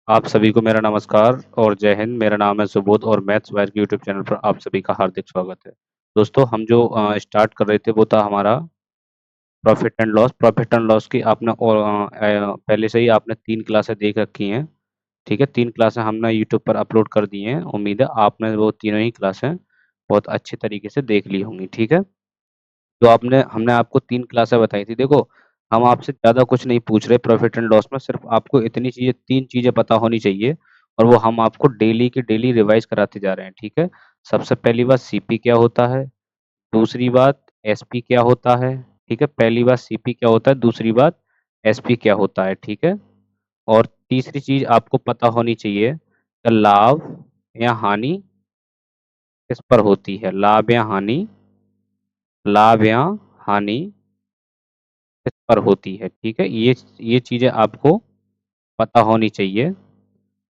आप सभी को मेरा नमस्कार और जय हिंद। मेरा नाम है सुबोध और मैथ्स वायर के यूट्यूब चैनल पर आप सभी का हार्दिक स्वागत है। दोस्तों, हम जो स्टार्ट कर रहे थे वो था हमारा profit and loss. Profit and loss की आपने पहले से ही आपने 3 क्लासें देख रखी हैं, ठीक है? 3 क्लासें हमने यूट्यूब पर अपलोड कर दी हैं। उम्मीद है आपने वो तीनों ही क्लासें बहुत अच्छे तरीके से देख ली होंगी, ठीक है? तो आपने हमने आपको 3 क्लासें बताई थी। देखो, हम आपसे ज़्यादा कुछ नहीं पूछ रहे प्रॉफिट एंड लॉस में, सिर्फ आपको इतनी चीज़ें 3 चीज़ें पता होनी चाहिए और वो हम आपको डेली की डेली रिवाइज़ कराते जा रहे हैं, ठीक है? सबसे पहली बात सीपी क्या होता है? दूसरी बात एसपी क्या होता है? ठीक है? पहली बात सीपी क्या होता है, दूसरी बात एसपी क्या होता है, ठीक है? और तीसरी चीज़ आपको पता होनी चाहिए कि लाभ या हानि किस पर होती है? लाभ या हानि किस पर होती है, ठीक है? ये चीज़ें आपको पता होनी चाहिए,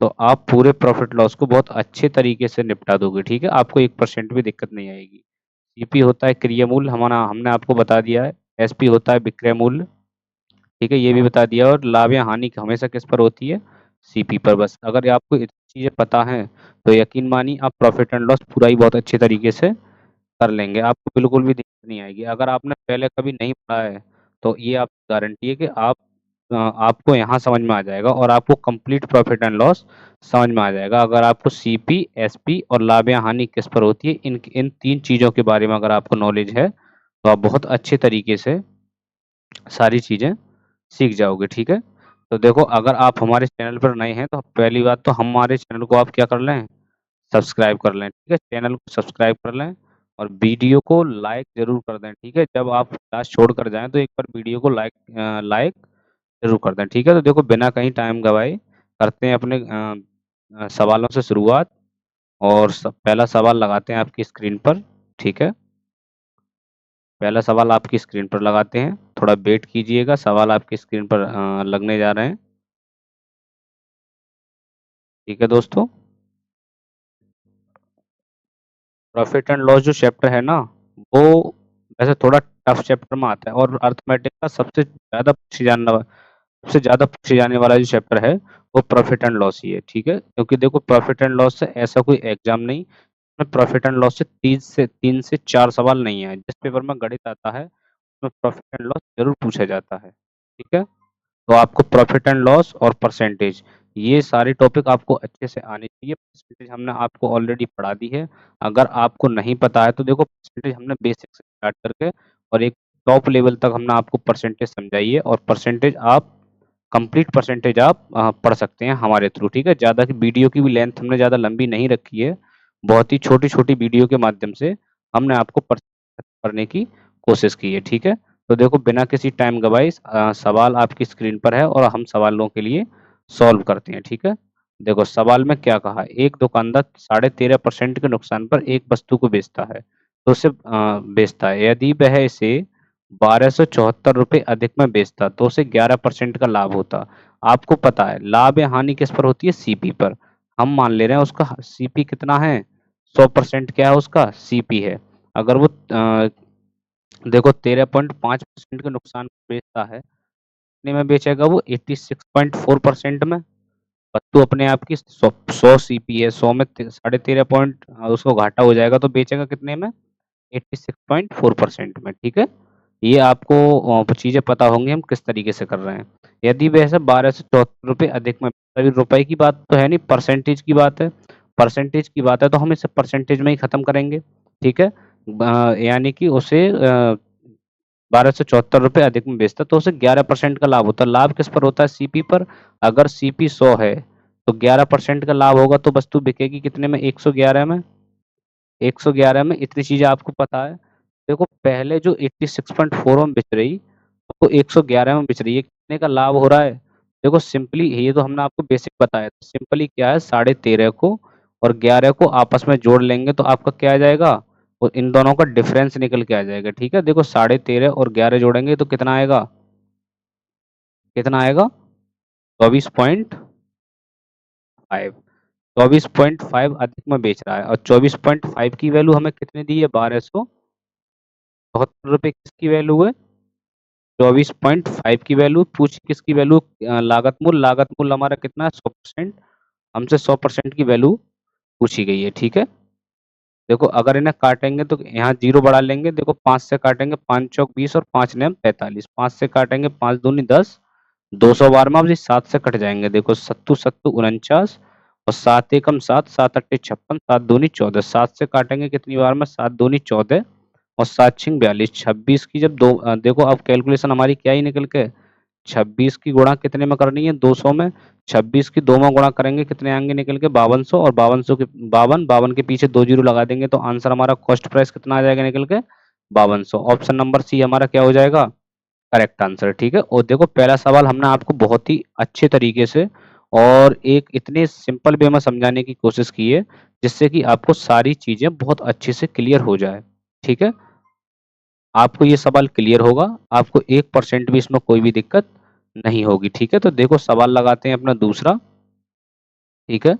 तो आप पूरे प्रॉफ़िट लॉस को बहुत अच्छे तरीके से निपटा दोगे, ठीक है? आपको 1% भी दिक्कत नहीं आएगी। सीपी होता है क्रिया मूल्य, हमारा हमने आपको बता दिया है। एसपी होता है विक्रय मूल्य, ठीक है? ये भी बता दिया और लाभ या हानि हमेशा किस पर होती है? सीपी पर बस। अगर आपको इतनी चीज़ें पता हैं, तो यकीन मानिए आप प्रॉफ़िट एंड लॉस पूरा ही बहुत अच्छे तरीके से कर लेंगे, आपको बिल्कुल भी दिक्कत नहीं आएगी। अगर आपने पहले कभी नहीं पढ़ा है, तो ये आपकी गारंटी है कि आपको यहाँ समझ में आ जाएगा और आपको कंप्लीट प्रॉफिट एंड लॉस समझ में आ जाएगा। अगर आपको सीपी, एसपी और लाभ या हानि किस पर होती है, इन 3 चीज़ों के बारे में अगर आपको नॉलेज है, तो आप बहुत अच्छे तरीके से सारी चीज़ें सीख जाओगे, ठीक है? तो देखो, अगर आप हमारे चैनल पर नए हैं, तो पहली बात तो हमारे चैनल को आप क्या कर लें? सब्सक्राइब कर लें, ठीक है? चैनल को सब्सक्राइब कर लें और वीडियो को लाइक ज़रूर कर दें, ठीक है? जब आप क्लास छोड़ कर जाएँ तो एक बार वीडियो को लाइक ज़रूर कर दें, ठीक है? तो देखो, बिना कहीं टाइम गँवाए करते हैं अपने सवालों से शुरुआत और पहला सवाल लगाते हैं आपकी स्क्रीन पर, ठीक है? पहला सवाल आपकी स्क्रीन पर लगाते हैं, थोड़ा वेट कीजिएगा, सवाल आपकी स्क्रीन पर लगने जा रहे हैं, ठीक है दोस्तों? प्रॉफिट एंड लॉस जो चैप्टर है ना, वो वैसे थोड़ा टफ चैप्टर में आता है और अर्थमेटिक का सबसे ज़्यादा पूछे जाने वाला जो चैप्टर है, वो प्रॉफिट एंड लॉस ही है, ठीक है? क्योंकि देखो, प्रॉफिट एंड लॉस से ऐसा कोई एग्ज़ाम नहीं, उसमें प्रॉफिट एंड लॉस से 3 से 4 सवाल नहीं आए। जिस पेपर में गणित आता है, उसमें प्रॉफिट एंड लॉस ज़रूर पूछा जाता है, ठीक है? तो आपको प्रॉफिट एंड लॉस और परसेंटेज, ये सारे टॉपिक आपको अच्छे से आने चाहिए। परसेंटेज हमने आपको ऑलरेडी पढ़ा दी है। अगर आपको नहीं पता है तो देखो, परसेंटेज हमने बेसिक से स्टार्ट करके और एक टॉप लेवल तक हमने आपको परसेंटेज समझाई है और परसेंटेज आप कंप्लीट परसेंटेज आप पढ़ सकते हैं हमारे थ्रू, ठीक है? ज़्यादा की वीडियो की भी लेंथ हमने ज़्यादा लंबी नहीं रखी है। बहुत ही छोटी-छोटी वीडियो के माध्यम से हमने आपको करने की कोशिश की है, ठीक है? तो देखो, बिना किसी टाइम गवाए सवाल आपकी स्क्रीन पर है और हम सवालों के लिए सॉल्व करते हैं, ठीक है? देखो, सवाल में क्या कहा है, एक दुकानदार 13.5% के नुकसान पर एक वस्तु को बेचता है, तो उसे बेचता है। यदि वह इसे ₹1274 अधिक में बेचता, तो उसे 11% का लाभ होता। आपको पता है, लाभ या हानि किस पर होती है? सीपी पर। हम मान ले रहे हैं उसका सीपी कितना है? 100% क्या है उसका? सीपी है। अगर वो देखो 13.5% के नुकसान पे बेचता है, कितने में बेचेगा वो? 86.4% में। वस्तु अपने आप की 100 सीपी है, 100 में 13.5 पॉइंट उसको घाटा हो जाएगा तो बेचेगा कितने में? 86.4% में, ठीक है? ये आपको चीज़ें पता होंगी हम किस तरीके से कर रहे हैं। यदि वैसे ₹1274 अधिक में, अभी रुपए की बात तो है नहीं, परसेंटेज की बात है। परसेंटेज की बात है तो हम इसे परसेंटेज में ही खत्म करेंगे, ठीक है? यानी कि उसे ₹1274 अधिक में बेचता तो उसे 11% का लाभ होता है। लाभ किस पर होता है? सीपी पर। अगर सीपी 100 है, तो 11% का लाभ होगा तो वस्तु बिकेगी कितने में? 111 में। 111 में इतनी चीज़ें आपको पता है। देखो, पहले जो 86.4 में बिक रही, वो 111 में बिक रही है, कितने का लाभ हो रहा है? देखो, सिंपली ये तो हमने आपको बेसिक बताया था। सिंपली क्या है, 13.5 को और 11 को आपस में जोड़ लेंगे तो आपका क्या आ जाएगा? वो इन दोनों का डिफरेंस निकल के आ जाएगा, ठीक है? देखो, 13.5 और 11 जोड़ेंगे तो कितना आएगा? कितना आएगा? 24.5। 24.5 अधिक में बेच रहा है और 24.5 की वैल्यू हमें कितने दी है? ₹1274 किसकी वैल्यू है? 24.5 की वैल्यू पूछी, किसकी वैल्यू, लागत मूल्य। लागत मूल्य हमारा कितना है 100%, हमसे 100% की वैल्यू पूछी गई है। ठीक है, देखो अगर इन्हें काटेंगे तो यहाँ जीरो बढ़ा लेंगे, देखो 5 से काटेंगे, 5 चौक 20 और 5 नेम 45, 5 से काटेंगे 5 दूनी 10, 212 में अब जी 7 से कट जाएंगे, देखो सत्तू सत्तू 49 और 7 एकम 7, 7 अट्ठे 56, 7 दूनी 14, 7 से काटेंगे कितनी बार में, 7 दूनी 14 और 7 छिंग 42, 26 की जब दो देखो अब कैलकुलेशन हमारी क्या ही निकल के, 26 की गुणा कितने में करनी है 200 में, 26 की 2 में गुणा करेंगे कितने आएंगे निकल के 5200 और 5200 के 52, 52 के पीछे 2 जीरो लगा देंगे तो आंसर हमारा कॉस्ट प्राइस कितना आ जाएगा निकल के 5200। ऑप्शन नंबर सी हमारा क्या हो जाएगा, करेक्ट आंसर। ठीक है, और देखो पहला सवाल हमने आपको बहुत ही अच्छे तरीके से और एक इतने सिंपल वे में समझाने की कोशिश की है जिससे कि आपको सारी चीजें बहुत अच्छे से क्लियर हो जाए। ठीक है, आपको ये सवाल क्लियर होगा, आपको 1% भी इसमें कोई भी दिक्कत नहीं होगी। ठीक है, तो देखो सवाल लगाते हैं अपना दूसरा। ठीक है,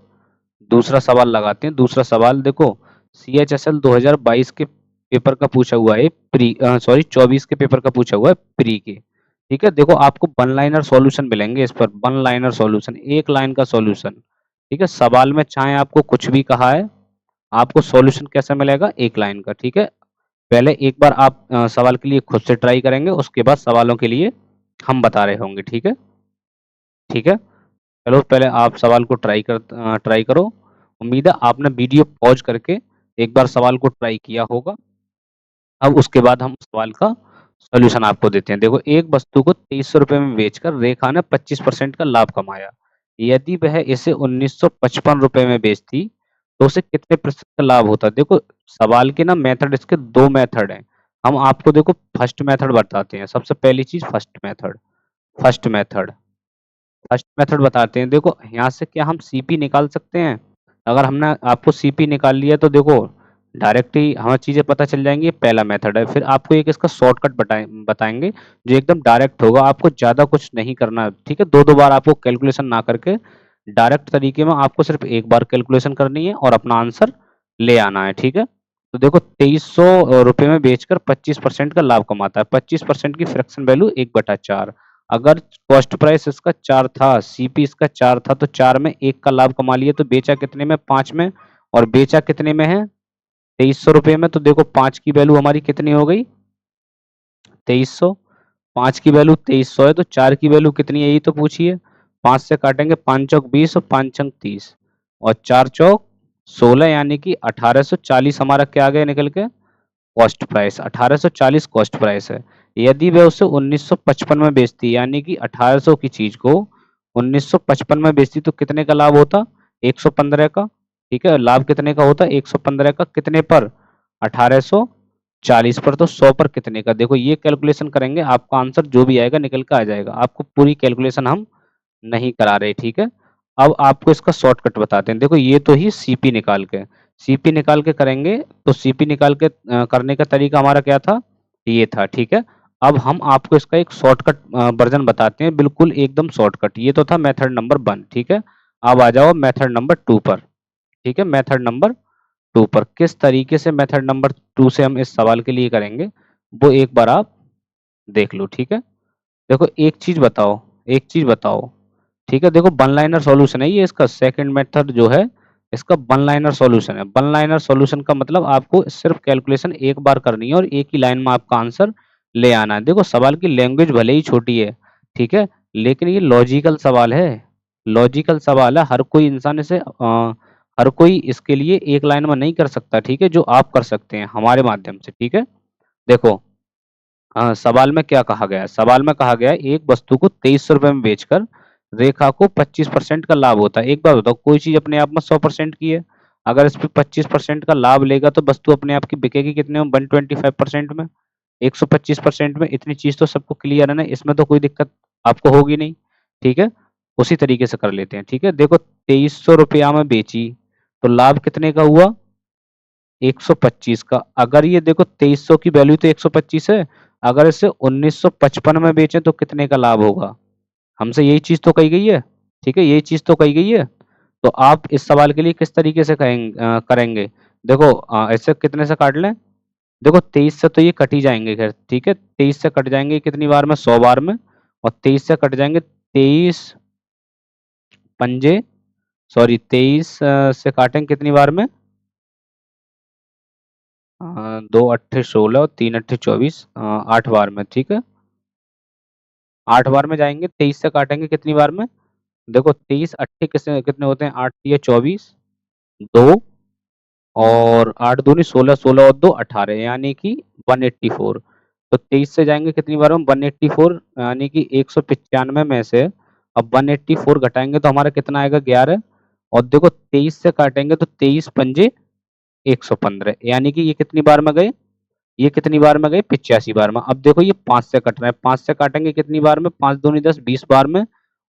दूसरा सवाल लगाते हैं। दूसरा सवाल देखो, CHSL 2022 के पेपर का पूछा हुआ है, प्री सॉरी 24 के पेपर का पूछा हुआ है प्री के। ठीक है, देखो आपको वन लाइनर सॉल्यूशन मिलेंगे इस पर, वन लाइनर सॉल्यूशन, एक लाइन का सॉल्यूशन। ठीक है, सवाल में चाहे आपको कुछ भी कहा है, आपको सॉल्यूशन कैसा मिलेगा, एक लाइन का। ठीक है, पहले एक बार आप सवाल के लिए खुद से ट्राई करेंगे, उसके बाद सवालों के लिए हम बता रहे होंगे। ठीक है, ठीक है, चलो पहले आप सवाल को ट्राई करो। उम्मीद है आपने वीडियो पॉज करके एक बार सवाल को ट्राई किया होगा। अब उसके बाद हम सवाल का सॉल्यूशन आपको देते हैं। देखो, एक वस्तु को 2300 रुपये में बेचकर रेखा ने 25% का लाभ कमाया। यदि वह इसे 1955 रुपये में बेचती तो उसे कितने प्रतिशत का लाभ होता। देखो सवाल के ना मेथड, इसके दो मेथड हैं। हम आपको देखो फर्स्ट मेथड बताते हैं। सबसे पहली चीज फर्स्ट मेथड फर्स्ट मेथड बताते हैं। देखो यहाँ से क्या हम सीपी निकाल सकते हैं। अगर हमने आपको सीपी निकाल लिया तो देखो डायरेक्ट ही हमें चीजें पता चल जाएंगी। ये पहला मेथड है। फिर आपको एक इसका शॉर्टकट बताएंगे जो एकदम डायरेक्ट होगा, आपको ज्यादा कुछ नहीं करना। ठीक है, दो दो बार आपको कैलकुलेशन ना करके डायरेक्ट तरीके में आपको सिर्फ एक बार कैलकुलेशन करनी है और अपना आंसर ले आना है। ठीक है, तो देखो 2300 रुपये में बेचकर 25% का लाभ कमाता है। 25% की फ्रैक्शन वैल्यू 1/4। अगर कॉस्ट प्राइस इसका 4 था, सीपी इसका 4 था, तो 4 में 1 का लाभ कमा लिया तो बेचा कितने में, 5 में। और बेचा कितने में है, 2300 रुपये में। तो देखो 5 की वैल्यू हमारी कितनी हो गई, 2300। 5 की वैल्यू 2300 है तो 4 की वैल्यू कितनी है, यही तो पूछिए। 5 से काटेंगे, 5 चौक 20 और 5 छंग 30 और 4 चौक 16, यानी कि 1840 हमारा क्या आ गया निकल के, कॉस्ट प्राइस। 1840 कॉस्ट प्राइस है। यदि वह उसे 1955 में बेचती, यानी कि 1800 की चीज को 1955 में बेचती तो कितने का लाभ होता, 115 का। ठीक है, लाभ कितने का होता, 115 का। कितने पर, 1840 पर। तो 100 पर कितने का। देखो ये कैलकुलेशन करेंगे, आपका आंसर जो भी आएगा निकल के आ जाएगा। आपको पूरी कैलकुलेशन हम नहीं करा रहे। ठीक है, अब आपको इसका शॉर्टकट बताते हैं। देखो ये तो ही सीपी निकाल के, सीपी निकाल के करेंगे। तो सीपी निकाल के करने का तरीका हमारा क्या था, ये था। ठीक है, अब हम आपको इसका एक शॉर्टकट वर्जन बताते हैं, बिल्कुल एकदम शॉर्टकट। ये तो था मेथड नंबर 1। ठीक है, अब आ जाओ मेथड नंबर 2 पर। ठीक है, मेथड नंबर 2 पर किस तरीके से मेथड नंबर 2 से हम इस सवाल के लिए करेंगे वो एक बार आप देख लो। ठीक है, देखो एक चीज बताओ। ठीक है, देखो वन लाइनर सॉल्यूशन है ये, इसका सेकंड मेथड जो है इसका वन लाइनर सॉल्यूशन है। वन लाइनर सॉल्यूशन का मतलब आपको सिर्फ कैलकुलेशन एक बार करनी है और एक ही लाइन में आपका आंसर ले आना है। देखो सवाल की लैंग्वेज भले ही छोटी है, ठीक है, लेकिन ये लॉजिकल सवाल है। लॉजिकल सवाल है, हर कोई इंसान इसे हर कोई इसके लिए एक लाइन में नहीं कर सकता। ठीक है, जो आप कर सकते हैं हमारे माध्यम से। ठीक है, देखो सवाल में क्या कहा गया है। सवाल में कहा गया है एक वस्तु को 2300 रुपये में बेचकर रेखा को 25% का लाभ होता है। एक बात बताओ, कोई चीज अपने आप में 100% की है, अगर इस पे 25% का लाभ लेगा तो वस्तु अपने आप की बिकेगी कितने में, 125% में, 125% में। इतनी चीज तो सबको क्लियर है ना, इसमें तो कोई दिक्कत आपको होगी नहीं। ठीक है, उसी तरीके से कर लेते हैं। ठीक है, देखो 2300 रुपया में बेची तो लाभ कितने का हुआ, 125 का। अगर ये देखो 2300 की वैल्यू तो 125 है, अगर इसे 1955 में बेचें तो कितने का लाभ होगा, हमसे यही चीज तो कही गई है। ठीक है, यही चीज तो कही गई है। तो आप इस सवाल के लिए किस तरीके से करेंगे, देखो ऐसे कितने से काट लें, देखो 23 से तो ये कट ही जाएंगे, खैर ठीक है, 23 से कट जाएंगे कितनी बार में, 100 बार में। और 23 से कट जाएंगे 23 पंजे, सॉरी 23 से काटेंगे कितनी बार में, दो अट्ठे 16 और तीन अट्ठे 24, 8 बार में, ठीक है। 8 बार में जाएंगे, 23 से काटेंगे कितनी बार में, देखो 23 अट्ठे कितने कितने होते हैं, 8 या 24, दो, और 8 दूनी 16, 16 और दो 18, यानी कि 184। तो 23 से जाएंगे कितनी बार में, 184, यानी कि 195 में से अब 184 घटाएंगे तो हमारा कितना आएगा, 11। और देखो 23 से काटेंगे तो 23 पंजे 115, यानी कि ये कितनी बार में गए, ये कितनी बार में गए, 85 बार में। अब देखो ये 5 से कट रहा है, 5 से काटेंगे कितनी बार में, 5 दूनी 10, 20 बार में।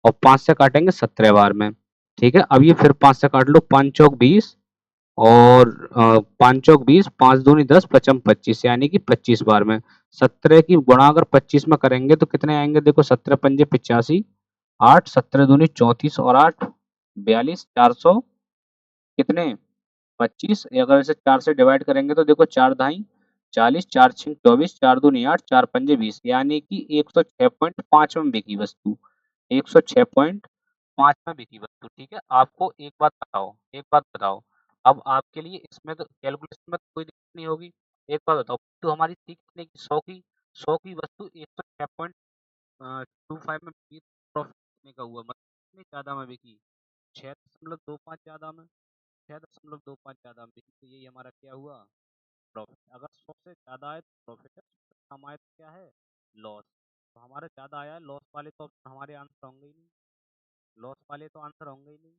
और 5 से काटेंगे 17 बार में, ठीक है। अब ये फिर 5 से काट लो, 5 चौक 20, और 5 चौक 20, 5 दूनी 10, पचम 25, यानी कि 25 बार में। 17 की गुणा अगर 25 में करेंगे तो कितने आएंगे, देखो 17 पंजे 85, 8, 17 दूनी 34 और 8 42, 400 कितने 25। अगर इसे 4 से डिवाइड करेंगे तो देखो 4 ढाई 40, 4 छः 24, 4 दूनी 8, 4 पंजे 20, यानी कि 106.5 में बिकी वस्तु, 106.5 में बिकी वस्तु, ठीक है। आपको एक बात बताओ, एक बात बताओ, अब आपके लिए इसमें तो कैलकुलेशन में तो कोई दिक्कत नहीं होगी। एक बात बताओ, तो हमारी थी कितने की, 100 की, 100 की वस्तु 106.25 में बिकी, प्रॉफिट कितने का हुआ, मतलब कितने ज्यादा में बिकी, 6.25 ज्यादा में, 6.25 ज्यादा में बिकी, तो यही हमारा क्या हुआ, प्रॉफिट। अगर 100 से ज्यादा आए तो प्रॉफिट है, 100 से कम आए तो क्या है, लॉस। तो हमारा ज्यादा आया है, लॉस वाले तो ऑप्शन हमारे आंसर होंगे ही नहीं, लॉस वाले तो आंसर होंगे ही नहीं।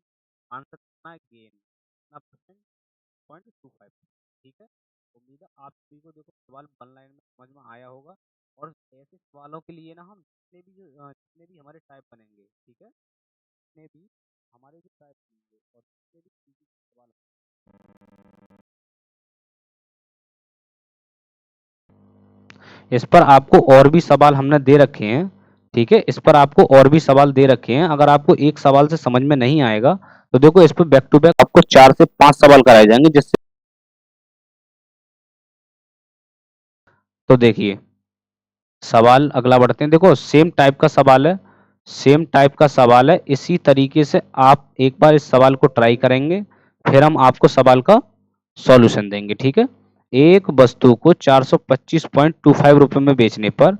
आंसर कितना है, गेन कितना परसेंट, 0.25, ठीक है। उम्मीद है आप सभी को देखो सवाल वन लाइन में समझ में आया होगा। और ऐसे सवालों के लिए ना हम जितने भी हमारे टाइप बनेंगे, ठीक है, जितने भी हमारे जो टाइप बनेंगे और जितने भी easy सवाल, इस पर आपको और भी सवाल हमने दे रखे हैं, ठीक है, इस पर आपको और भी सवाल दे रखे हैं। अगर आपको एक सवाल से समझ में नहीं आएगा तो देखो इस पर बैक टू बैक आपको 4 से 5 सवाल कराए जाएंगे, जिससे, तो देखिए सवाल अगला बढ़ते हैं। देखो सेम टाइप का सवाल है, सेम टाइप का सवाल है, इसी तरीके से आप एक बार इस सवाल को ट्राई करेंगे, फिर हम आपको सवाल का सॉल्यूशन देंगे, ठीक है। एक वस्तु को 425.25 रुपए में बेचने पर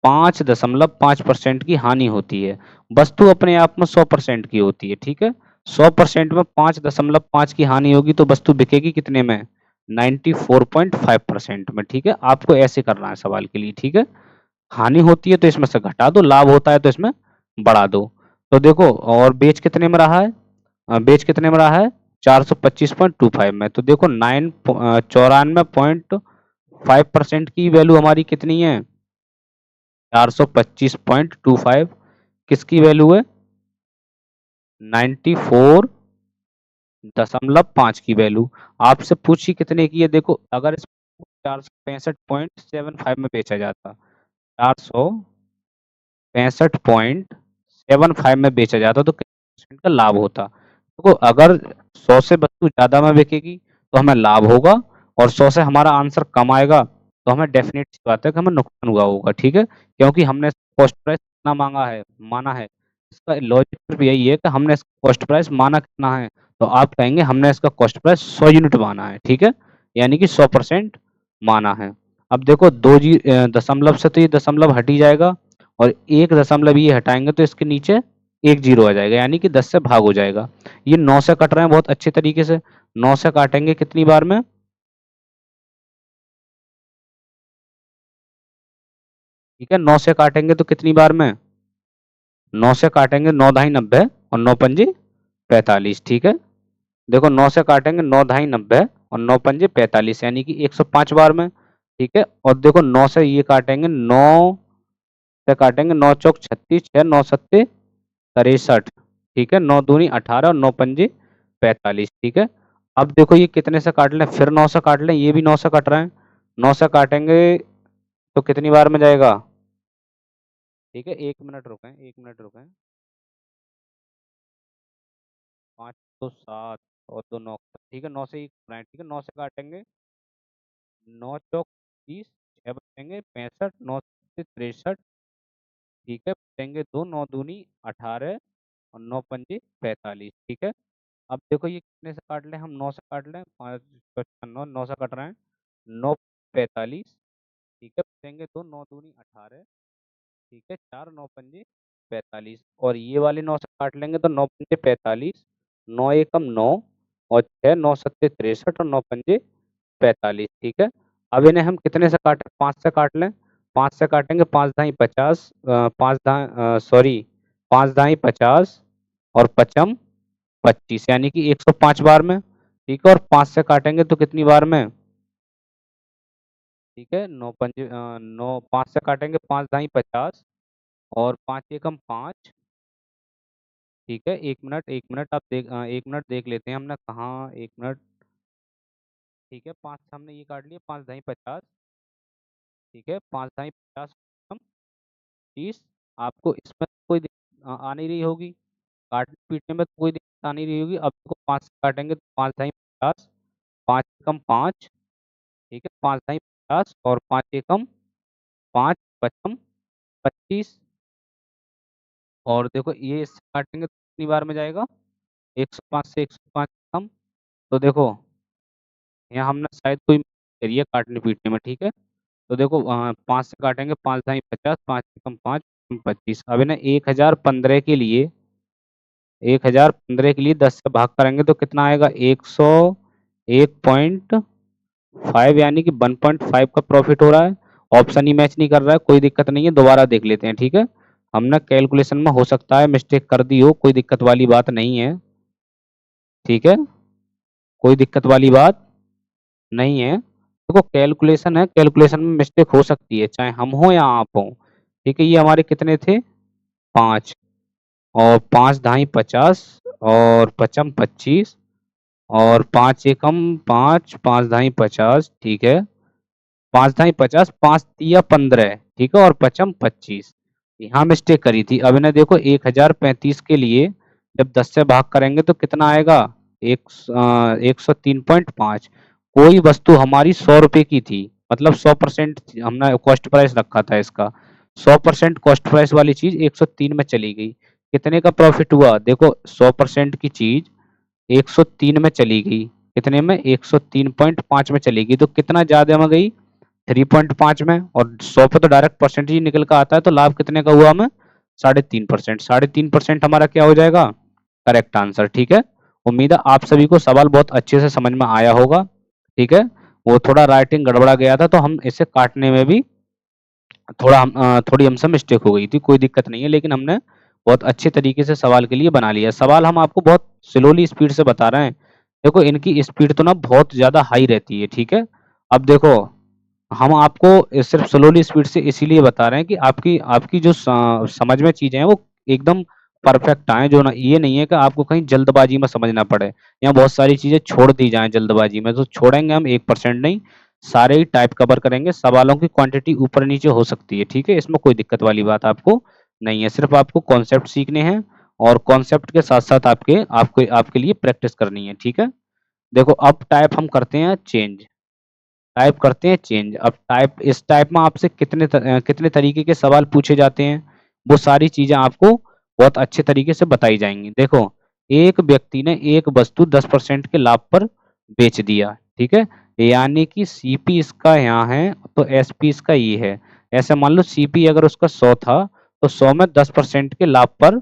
5.5% की हानि होती है। वस्तु अपने आप में 100% की होती है, ठीक है। 100% में 5.5 की हानि होगी तो वस्तु बिकेगी कितने में, 94.5% में, ठीक है। आपको ऐसे करना है सवाल के लिए, ठीक है। हानि होती है तो इसमें से घटा दो, लाभ होता है तो इसमें बढ़ा दो। तो देखो और बेच कितने में रहा है, बेच कितने में रहा है, 425.25 में। तो देखो 94.5% की वैल्यू हमारी कितनी है, 425.25, किसकी वैल्यू है, 94.5 की वैल्यू। आपसे पूछी कितने की है, देखो अगर इसको 465.75 में बेचा जाता, 465.75 में बेचा जाता तो कितने परसेंट का लाभ होता। देखो अगर 100 से वस्तु ज्यादा में बिकेगी तो हमें लाभ होगा, और 100 से हमारा आंसर कम आएगा तो हमें डेफिनेट सी बात है कि हमें नुकसान हुआ होगा, ठीक है। क्योंकि हमने कॉस्ट प्राइस कितना मांगा है, माना है, इसका लॉजिक सिर्फ यही है कि हमने इसका कॉस्ट प्राइस माना कितना है, तो आप कहेंगे हमने इसका कॉस्ट प्राइस 100 यूनिट माना है, ठीक है, यानी कि 100% माना है। अब देखो दशमलव से तो ये दशमलव हट ही जाएगा, और एक दशमलव ये हटाएंगे तो इसके नीचे एक जीरो आ जाएगा, यानी कि 10 से भाग हो जाएगा। ये 9 से कट रहे हैं बहुत अच्छे तरीके से, 9 से काटेंगे कितनी बार में, ठीक है, 9 से काटेंगे तो कितनी बार में, 9 से काटेंगे 9 ढाई 90 और 9 पंजे 45, ठीक है। देखो 9 से काटेंगे 9 ढाई 90 और 9 पंजे 45, यानी कि 105 बार में, ठीक है। और देखो 9 से ये काटेंगे, 9 से काटेंगे 9 चौक 36, 6 9 सत्ते 63, ठीक है, 9 दूनी 18 और 9 पंजे 45, ठीक है। अब देखो ये कितने से काट लें, फिर 9 से काट लें, ये भी 9 से कट रहे हैं, 9 से काटेंगे तो कितनी बार में जाएगा, ठीक है, 1 मिनट रुकें, 1 मिनट रुकें, 5 तो 7 और 2 9, ठीक है, 9 से ही, ठीक है, 9 से काटेंगे, 9 चौक 25, 6 बचेंगे 65, 9 से 63, ठीक है, बचेंगे 2, 9 दूनी 18 और 9 पंजे 45, ठीक है। अब देखो ये कितने से काट लें हम, 9 से काट लें, 5 55 9, 9 से कट रहे हैं, 9 45, ठीक है, बचेंगे 2, 9 दूनी 18, ठीक है, 4 9 पंजे 45 और ये वाले 9 से काट लेंगे तो 9 पंजे 45, 9 एकम 9 और 6 9 सत्ते 63 और 9 पंजे 45, ठीक है। अब इन्हें हम कितने से काटें, 5 से काट लें, 5 से काटेंगे 5 दाई 50, 5 दाई सॉरी 5 दाई 50 और पचम 25 यानी कि 105 बार में, ठीक है। और 5 से काटेंगे तो कितनी बार में, ठीक है, 9 पंजे 9 5 से काटेंगे 5 दाई 50 और 5 एकम 5, ठीक है। 1 मिनट आप देख 1 मिनट देख लेते हैं हमने कहाँ, 1 मिनट, ठीक है। 5 हमने ये काट लिया, 5 दाई 50, ठीक है, 5 दाई 50 30, आपको इसमें कोई दिक्कत आ नहीं रही होगी, काटने पीटने में तो कोई दिक्कत आ नहीं रही होगी। अब देखो 5 से काटेंगे तो 5 दाई 50, 5 एकम 5, ठीक है, 5 दाई 50 और 5 एकम 5 पचम 25 और देखो ये इससे काटेंगे तो कितनी बार में जाएगा, 105 से 105 कम। तो देखो यहाँ हमने शायद कोई करी है काटने पीटने में, ठीक है। तो देखो 5 से काटेंगे, 5 दाई 50, 5 एकम 5 25। अब इन्हें 1015 के लिए 1015 के लिए 10 से भाग करेंगे तो कितना आएगा, 101.5 यानी कि 1.5 का प्रॉफिट हो रहा है। ऑप्शन ही मैच नहीं कर रहा है, कोई दिक्कत नहीं है, दोबारा देख लेते हैं, ठीक है। हमने कैलकुलेशन में हो सकता है मिस्टेक कर दी हो, कोई दिक्कत वाली बात नहीं है, ठीक है, कोई दिक्कत वाली बात नहीं है। देखो कैलकुलेशन है, कैलकुलेशन में मिस्टेक हो सकती है, चाहे हम हो या आप हो, ठीक है। ये हमारे कितने थे, 5 और 5 दाई 50 और पचम 25 और 5 एकम 5, 5 दाई 50, ठीक है, 5 दाई 50, 5 तिया 15, ठीक है, और पचम 25। यहाँ मिस्टेक करी थी। अब इन्हें देखो 1035 के लिए जब 10 से भाग करेंगे तो कितना आएगा, 103.5। कोई वस्तु हमारी 100 रुपए की थी, मतलब 100% हमने कॉस्ट प्राइस रखा था इसका, 100% कॉस्ट प्राइस वाली चीज 103 में चली गई, कितने का प्रॉफिट हुआ, देखो 100% की चीज 103 में चली गई, कितने में, 103.5 में चली गई, तो कितना ज्यादा में गई, 3.5 में। और 100 पे तो डायरेक्ट परसेंटेज निकल कर आता है, तो लाभ कितने का हुआ हमें, 3.5%। 3.5% हमारा क्या हो जाएगा, करेक्ट आंसर, ठीक है। उम्मीद है आप सभी को सवाल बहुत अच्छे से समझ में आया होगा, ठीक है। वो थोड़ा राइटिंग गड़बड़ा गया था तो हम इसे काटने में भी थोड़ी हमसे मिस्टेक हो गई थी, कोई दिक्कत नहीं है, लेकिन हमने बहुत अच्छे तरीके से सवाल के लिए बना लिया। सवाल हम आपको बहुत स्लोली स्पीड से बता रहे हैं, देखो इनकी स्पीड तो ना बहुत ज़्यादा हाई रहती है, ठीक है। अब देखो हम आपको सिर्फ स्लोली स्पीड से इसीलिए बता रहे हैं कि आपकी आपकी जो समझ में चीज़ें हैं वो एकदम परफेक्ट आए, जो ना ये नहीं है कि आपको कहीं जल्दबाजी में समझना पड़े या बहुत सारी चीज़ें छोड़ दी जाएं जल्दबाजी में, तो छोड़ेंगे हम 1% नहीं, सारे ही टाइप कवर करेंगे। सवालों की क्वांटिटी ऊपर नीचे हो सकती है, ठीक है, इसमें कोई दिक्कत वाली बात आपको नहीं है, सिर्फ आपको कॉन्सेप्ट सीखने हैं और कॉन्सेप्ट के साथ साथ आपके आपके आपके लिए प्रैक्टिस करनी है, ठीक है। देखो अब टाइप हम करते हैं चेंज, टाइप करते हैं चेंज। अब टाइप, इस टाइप में आपसे कितने तरीके के सवाल पूछे जाते हैं, वो सारी चीजें आपको बहुत अच्छे तरीके से बताई जाएंगी। देखो एक व्यक्ति ने एक वस्तु 10% के लाभ पर बेच दिया, ठीक है, यानी कि सीपी इसका यहाँ है तो एसपी इसका ये है। ऐसे मान लो सीपी अगर उसका 100 था तो 100 में 10% के लाभ पर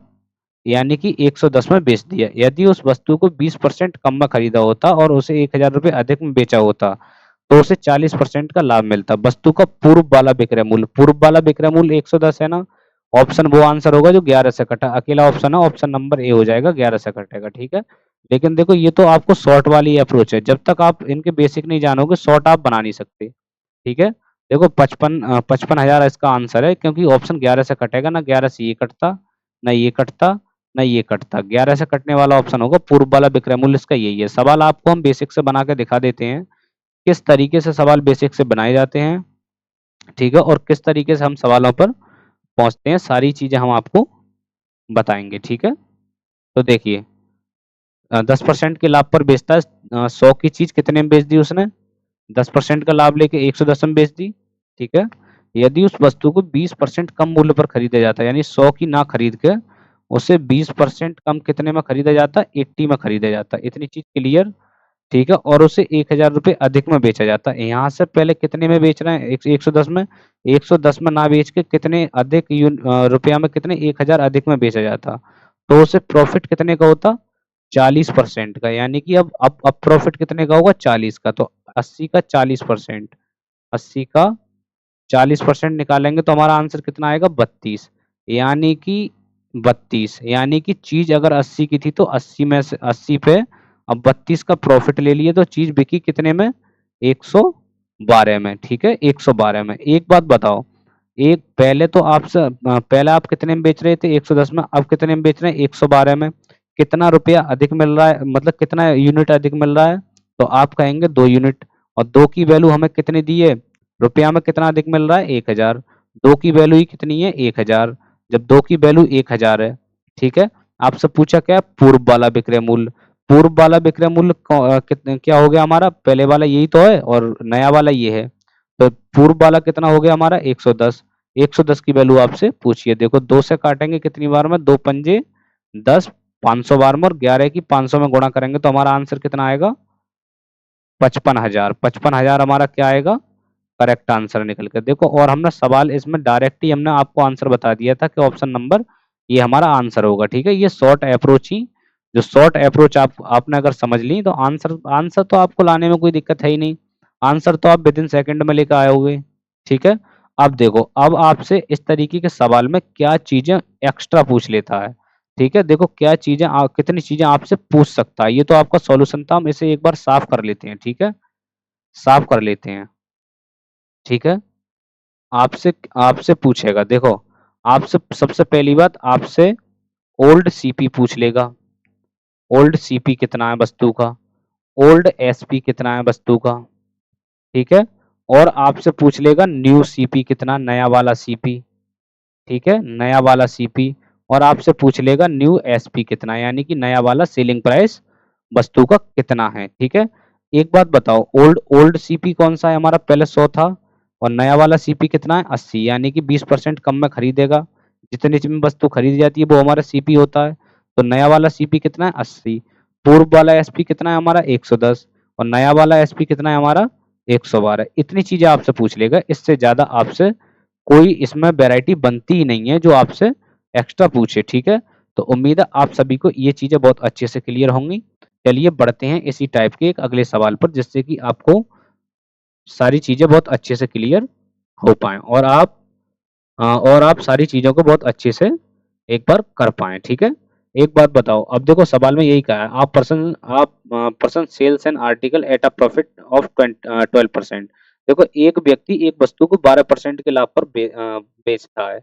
यानी कि 110 में बेच दिया। यदि उस वस्तु को 20% कम में खरीदा होता और उसे 1000 रुपये अधिक में बेचा होता तो उसे 40% का लाभ मिलता। वस्तु का पूर्व वाला विक्रय मूल्य, पूर्व वाला विक्रय मूल्य 110 है ना, ऑप्शन वो आंसर होगा जो 11 से कटा, अकेला ऑप्शन है, ऑप्शन नंबर ए हो जाएगा, 11 से कटेगा, ठीक है। लेकिन देखो ये तो आपको शॉर्ट वाली अप्रोच है, जब तक आप इनके बेसिक नहीं जानोगे शॉर्ट आप बना नहीं सकते, ठीक है। देखो 55,000 इसका आंसर है, क्योंकि ऑप्शन 11 से कटेगा ना, 11 से ये कटता, ना ये कटता, ना ये कटता, 11 से कटने वाला ऑप्शन होगा पूर्व वाला विक्रय मूल्य, इसका यही है। सवाल आपको हम बेसिक से बना के दिखा देते हैं, किस तरीके से सवाल बेसिक से बनाए जाते हैं, ठीक है, और किस तरीके से हम सवालों पर पहुंचते हैं, सारी चीजें हम आपको बताएंगे, ठीक है। तो देखिए 10% के लाभ पर बेचता है, 100 की चीज कितने में बेच दी उसने, 10% का लाभ लेके 110 में बेच दी, ठीक है। यदि उस वस्तु को 20% कम मूल्य पर खरीदा जाता है, यानी 100 की ना खरीद के उसे 20% कम कितने में खरीदा जाता है, 80 में खरीदा जाता है। इतनी चीज क्लियर, ठीक है। और उसे 1000 रुपये अधिक में बेचा जाता है। यहाँ से पहले कितने में बेच रहे हैं, 110 में, 110 में ना बेच के कितने अधिक रुपया में, कितने 1000 अधिक में बेचा जाता, तो उसे प्रॉफिट कितने का होता, 40% का। यानी कि अब प्रॉफिट कितने का होगा, 40 का। तो 80 का 40%, 80 का 40% निकालेंगे तो हमारा आंसर कितना आएगा, 32। यानी कि 32, यानी कि चीज अगर 80 की थी तो 80 में से 80 पे अब 32 का प्रॉफिट ले लिए तो चीज बिकी कितने में, 112 में, ठीक है, 112 में। एक बात बताओ, एक पहले तो आपसे पहले आप कितने में बेच रहे थे, 110 में, अब कितने में बेच रहे हैं, 112 में। कितना रुपया अधिक मिल रहा है, मतलब कितना यूनिट अधिक मिल रहा है, तो आप कहेंगे 2 यूनिट। और दो की वैल्यू हमें कितनी दी है, रुपया में कितना अधिक मिल रहा है, 1000। दो की वैल्यू ही कितनी है, 1000। जब दो की वैल्यू 1000 है, ठीक है। आपसे पूछा क्या है, पूर्व वाला विक्रय मूल्य। पूर्व वाला विक्रय मूल्य कितने क्या हो गया हमारा, पहले वाला यही तो है और नया वाला ये है। तो पूर्व वाला कितना हो गया हमारा, 110। 110 की वैल्यू आपसे पूछिए। देखो, दो से काटेंगे कितनी बार में, दो पंजे 10, 500 बार में, और 11 की 500 में गुणा करेंगे तो हमारा आंसर कितना आएगा, 55,000। 55,000 हमारा क्या आएगा, करेक्ट आंसर निकल के। देखो, और हमने सवाल इसमें डायरेक्ट ही हमने आपको आंसर बता दिया था कि ऑप्शन नंबर ये हमारा आंसर होगा, ठीक है। ये शॉर्ट अप्रोच ही, जो शॉर्ट अप्रोच आपने अगर समझ ली तो आंसर आंसर तो आपको लाने में कोई दिक्कत है ही नहीं। आंसर तो आप विद इन सेकंड में लेकर आए होगे, ठीक है। अब देखो, अब आपसे इस तरीके के सवाल में क्या चीजें एक्स्ट्रा पूछ लेता है, ठीक है। देखो क्या चीजें कितनी चीजें आपसे पूछ सकता है। ये तो आपका सॉल्यूशन था, हम इसे एक बार साफ कर लेते हैं, ठीक है। साफ कर लेते हैं, ठीक है। आपसे आपसे पूछेगा, देखो, आपसे सबसे पहली बात, आपसे ओल्ड सीपी पूछ लेगा। ओल्ड सीपी कितना है वस्तु का, ओल्ड एसपी कितना है वस्तु का, ठीक है। और आपसे पूछ लेगा न्यू सीपी कितना, नया वाला सीपी, ठीक है, नया वाला सीपी। और आपसे पूछ लेगा न्यू एसपी कितना, यानी कि नया वाला सेलिंग प्राइस वस्तु का कितना है, ठीक है। एक बात बताओ, ओल्ड ओल्ड सीपी कौन सा है हमारा, पहले 100 था, और नया वाला सीपी कितना है, 80, यानी कि 20% कम में खरीदेगा। जितनी में वस्तु खरीदी जाती है वो हमारा सीपी होता है। तो नया वाला सीपी कितना है, 80। पूर्व वाला एसपी कितना है हमारा, 110। और नया वाला एसपी कितना है हमारा, 112। इतनी चीजें आपसे पूछ लेगा, इससे ज्यादा आपसे कोई इसमें वैरायटी बनती ही नहीं है जो आपसे एक्स्ट्रा पूछे, ठीक है। तो उम्मीद है आप सभी को ये चीजें बहुत अच्छे से क्लियर होंगी। चलिए बढ़ते हैं इसी टाइप के एक अगले सवाल पर, जिससे कि आपको सारी चीजें बहुत अच्छे से क्लियर हो पाए और आप सारी चीजों को बहुत अच्छे से एक बार कर पाए, ठीक है। एक बात बताओ, अब देखो सवाल में यही कहा है, आप person sells an article at a profit of 12%। देखो, एक व्यक्ति एक वस्तु को 12% के लाभ पर बेचता है।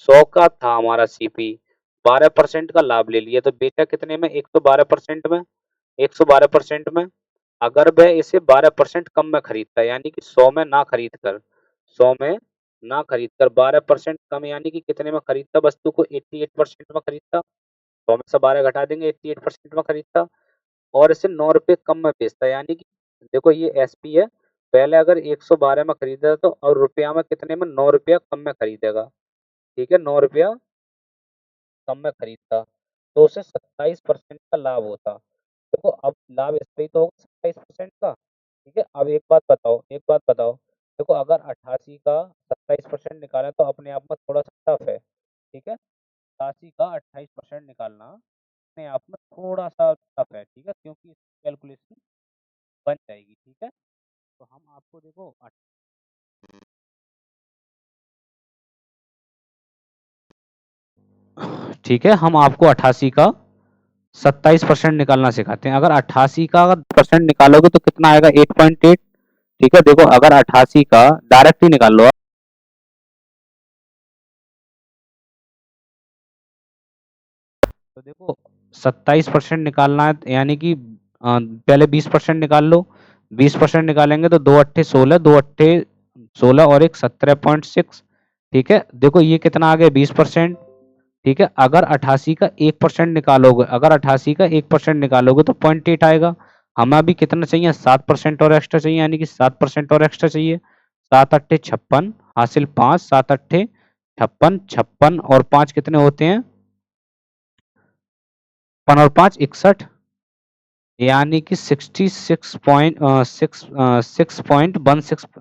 100 का था हमारा सीपी, 12% का लाभ ले लिया तो बेचा कितने में, 112% में, 112% में। अगर वह इसे 12% कम में खरीदता है, यानी कि 100 में ना खरीद कर, 100 में ना खरीद कर 12% कम, यानी कि कितने में खरीदता, वस्तु को 88% में खरीदता। 100 में से 12 घटा देंगे, 88% में खरीदता। और इसे 9 रुपए कम में बेचता है, यानी कि देखो ये एसपी है। पहले अगर 112 में खरीदा तो और रुपया में कितने में, 9 रुपया कम में खरीदेगा, ठीक है, 9 रुपया कम में खरीदता, तो उसे 27% का लाभ होता। देखो, अब लाभ इस पे ही तो होगा 27% का, ठीक है। अब एक बात बताओ, एक बात बताओ, देखो अगर 88 का 27% निकालें तो अपने आप में थोड़ा सा टफ है, ठीक है। 88 का 28% निकालना अपने आप में थोड़ा सा टफ है, ठीक है, क्योंकि इसकी कैलकुलेशन बन जाएगी, ठीक है। तो हम आपको देखो ठीक है, हम आपको 88 का 27% निकालना सिखाते हैं। अगर 88 का अगर परसेंट निकालोगे तो कितना आएगा, 8.8, ठीक है। देखो, अगर 88 का डायरेक्ट ही निकाल लो, तो देखो 27% निकालना है, यानी कि पहले 20% निकाल लो। 20% निकालेंगे तो दो अट्ठे 16, दो अट्ठे 16 और एक 17.6, ठीक है। देखो ये कितना आ गया, 20%, ठीक है। अगर 88 का 1% निकालोगे, अगर 88 का 1% निकालोगे तो 0.8 आएगा। हमें अभी कितना चाहिए, 7% और एक्स्ट्रा चाहिए, यानी कि 7% और एक्स्ट्रा चाहिए। 7 अट्ठे 56 हासिल 5, 7 अट्ठे 56, 56 और 5 कितने होते हैं, 56 और 5 61, यानी कि 6.16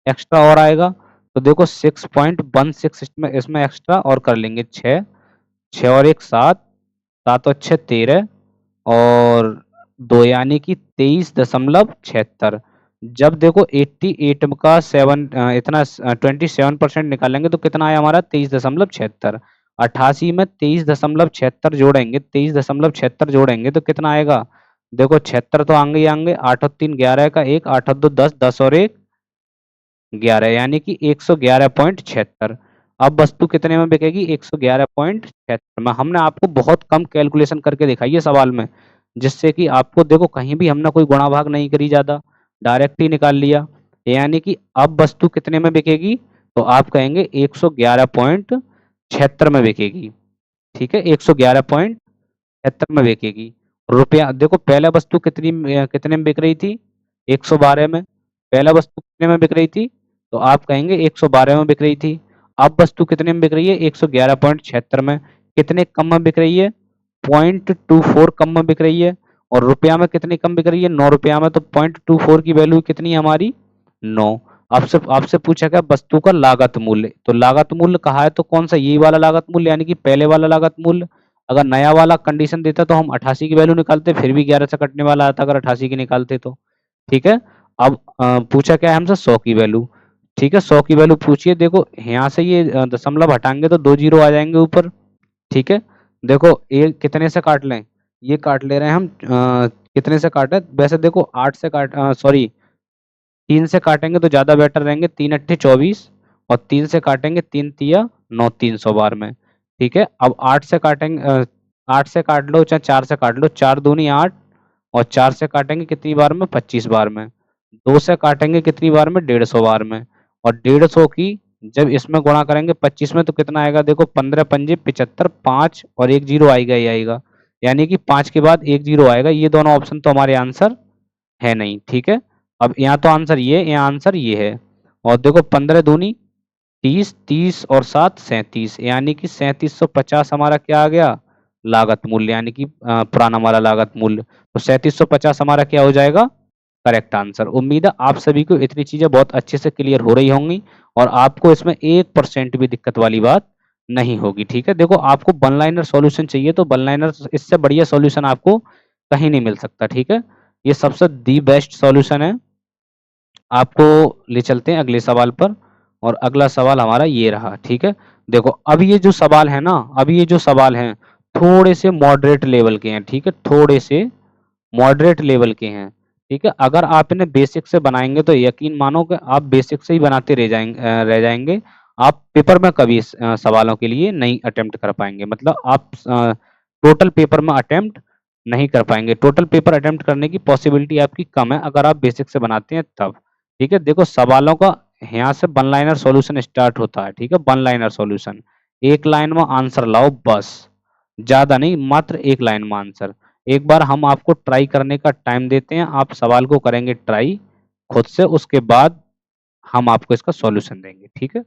एक्स्ट्रा और आएगा। तो देखो 6.16 इसमें इसमें एक्स्ट्रा और कर लेंगे 6, 6 और 1 7, 7 और 6 13 और 2 यानी कि 23.76। जब देखो 88 का 7 इतना 27% निकालेंगे तो कितना आया हमारा, 23.76। 88 में 23.76 जोड़ेंगे, 23.76 जोड़ेंगे तो कितना आएगा, देखो 76 तो आएंगे ही आएंगे, 8 और 3 11 का 1, 8 और 2 10, 10 और 1 11, यानी कि 111.76। अब वस्तु कितने में बिकेगी, 111.76 में। हमने आपको बहुत कम कैलकुलेशन करके दिखाई है सवाल में, जिससे कि आपको देखो कहीं भी हमने कोई गुणा भाग नहीं करी ज्यादा, डायरेक्ट ही निकाल लिया। यानी कि अब वस्तु कितने में बिकेगी, तो आप कहेंगे 111.76 में बिकेगी। ठीक है, 111.76 में बिकेगी। रुपया देखो, पहला वस्तु कितने में बिक रही थी, 112 में। पहला वस्तु कितने में बिक रही थी, तो आप कहेंगे 112 में बिक रही थी। अब वस्तु कितने में बिक रही है, 111.76 में। कितने कम में बिक रही है, 0.24 कम में बिक रही है। और रुपया में कितनी कम बिक रही है, 9 रुपया में। तो 0.24 की वैल्यू कितनी है हमारी, 9। आपसे आपसे पूछा गया वस्तु का लागत मूल्य, तो लागत मूल्य कहा है तो कौन सा, यही वाला लागत मूल्य, यानी कि पहले वाला लागत मूल्य। अगर नया वाला कंडीशन देता तो हम 88 की वैल्यू निकालते, फिर भी 11 से कटने वाला आता अगर 88 की निकालते तो। ठीक है। अब पूछा क्या है हमसे, 100 की वैल्यू। ठीक है, 100 की वैल्यू पूछिए। देखो यहाँ से ये दशमलव हटाएंगे तो 2 जीरो आ जाएंगे ऊपर। ठीक है, देखो ये कितने से काट लें, ये काट ले रहे हैं हम, कितने से काटे, वैसे देखो 8 से काट, सॉरी 3 से काटेंगे तो ज्यादा बेटर रहेंगे, 3 अट्ठे 24, और 3 से काटेंगे 3 तिया 9, 300 बार में। ठीक है, अब 8 से काटेंगे, 8 से काट लो चाहे 4 से काट लो, 4 दूनी 8, और 4 से काटेंगे कितनी बार में, 25 बार में। 2 से काटेंगे कितनी बार में, 150 बार में। और 150 की जब इसमें गुणा करेंगे 25 में तो कितना आएगा, देखो 15 पंजे 75, 5 और 1 जीरो आएगा ही आएगा, यानी कि 5 के बाद 1 जीरो आएगा। ये दोनों ऑप्शन तो हमारे आंसर है नहीं। ठीक है, अब यहाँ तो आंसर ये है, यहाँ आंसर ये है। और देखो 15 दूनी 30, 30 और 7 37, यानी कि 3750 हमारा क्या आ गया, लागत मूल्य, यानी कि पुराना हमारा लागत मूल्य। तो 3750 हमारा क्या हो जाएगा, करेक्ट आंसर। उम्मीद है आप सभी को इतनी चीजें बहुत अच्छे से क्लियर हो रही होंगी और आपको इसमें 1% भी दिक्कत वाली बात नहीं होगी। ठीक है, देखो आपको वन लाइनर सॉल्यूशन चाहिए तो वन लाइनर, इससे बढ़िया सॉल्यूशन आपको कहीं नहीं मिल सकता। ठीक है, ये सबसे दी बेस्ट सॉल्यूशन है। आपको ले चलते हैं अगले सवाल पर, और अगला सवाल हमारा ये रहा। ठीक है, देखो अब ये जो सवाल है ना, अब ये जो सवाल हैं थोड़े से मॉडरेट लेवल के हैं। ठीक है, थोड़े से मॉडरेट लेवल के हैं। ठीक है, अगर आप इन्हें बेसिक से बनाएंगे तो यकीन मानो कि आप बेसिक से ही बनाते रह जाएंगे। आप पेपर में कभी इस सवालों के लिए नहीं अटेम्प्ट कर पाएंगे, मतलब आप टोटल पेपर में अटेम्प्ट नहीं कर पाएंगे। टोटल पेपर अटेम्प्ट करने की पॉसिबिलिटी आपकी कम है अगर आप बेसिक से बनाते हैं तब। ठीक है, देखो सवालों का यहाँ से वन लाइनर सॉल्यूशन स्टार्ट होता है। ठीक है, वन लाइनर सॉल्यूशन, एक लाइन में आंसर लाओ बस, ज्यादा नहीं, मात्र एक लाइन में आंसर। एक बार हम आपको ट्राई करने का टाइम देते हैं, आप सवाल को करेंगे ट्राई खुद से, उसके बाद हम आपको इसका सॉल्यूशन देंगे। ठीक है,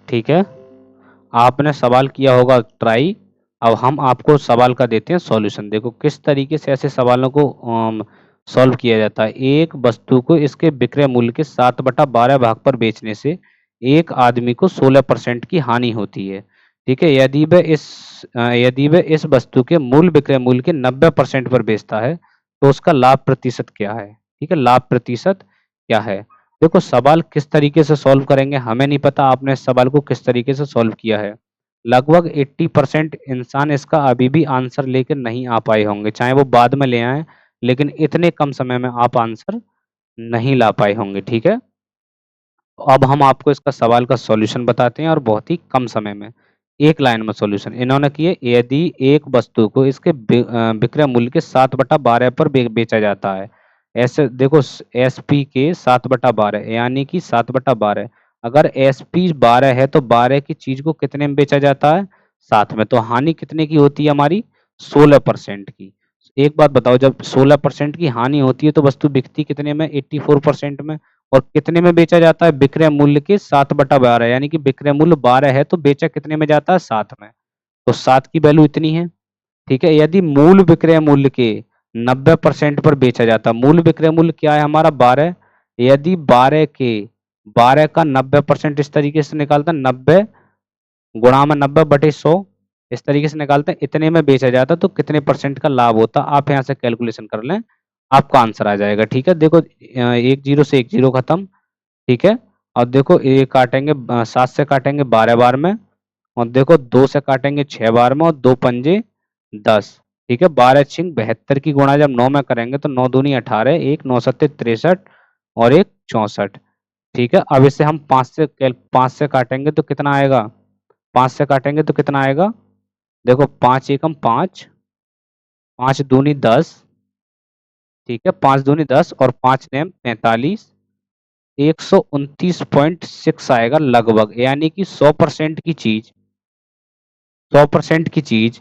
ठीक है, आपने सवाल किया होगा ट्राई। अब हम आपको सवाल का देते हैं सॉल्यूशन। देखो किस तरीके से ऐसे सवालों को सॉल्व किया जाता है। एक वस्तु को इसके विक्रय मूल्य के 7/12 भाग पर बेचने से एक आदमी को 16% की हानि होती है। ठीक है, यदि वह इस वस्तु के मूल विक्रय मूल्य के 90% पर बेचता है तो उसका लाभ प्रतिशत क्या है। ठीक है, लाभ प्रतिशत क्या है। देखो सवाल किस तरीके से सॉल्व करेंगे हमें नहीं पता आपने इस सवाल को किस तरीके से सॉल्व किया है। लगभग 80% इंसान इसका अभी भी आंसर लेकर नहीं आ पाए होंगे, चाहे वो बाद में ले आए, लेकिन इतने कम समय में आप आंसर नहीं ला पाए होंगे, ठीक है। अब हम आपको इसका सवाल का सॉल्यूशन बताते हैं और बहुत ही कम समय में, एक लाइन में सॉल्यूशन इन्होंने किए। यदि एक वस्तु को इसके विक्रय मूल्य के 7/12 पर बेचा जाता है, ऐसे देखो एसपी के 7/12 यानी कि 7/12, अगर एसपी 12 है तो 12 की चीज को कितने में बेचा जाता है, 7 में, तो हानि कितने की होती है हमारी, 16% की। एक बात बताओ, जब 16% की हानि होती है तो वस्तु बिकती कितने में, 84% में, और कितने में बेचा जाता है, विक्रय मूल्य के 7/12, यानी कि विक्रय मूल्य 12 है तो बेचा कितने में जाता है, 7 में, तो 7 की वैल्यू इतनी है, ठीक है। यदि मूल विक्रय मूल्य के 90% पर बेचा जाता है, मूल विक्रय मूल्य क्या है हमारा 12, यदि 12 का 90% इस तरीके से निकालता है, 90 गुणा में 90/100, इस तरीके से निकालते हैं, इतने में बेचा जाता तो कितने परसेंट का लाभ होता, आप यहाँ से कैलकुलेशन कर लें, आपका आंसर आ जाएगा, ठीक है। देखो एक जीरो से एक जीरो खत्म, ठीक है। और देखो ये काटेंगे 7 से काटेंगे 12 बार में, और देखो 2 से काटेंगे 6 बार में, और 2 पंजे 10, ठीक है। 12 छिंग 72 की गुणा जब 9 में करेंगे तो 9 दूनी 18, एक 9 सत्ते 63 और एक 64, ठीक है। अब इसे हम 5 से काटेंगे तो कितना आएगा, 5 से काटेंगे तो कितना आएगा, देखो 5 एकम 5, 5 दूनी 10, ठीक है, 5 दूनी 10 और 5 नेम 45, 129.6 आएगा लगभग, यानी कि 100% की चीज, 100% की चीज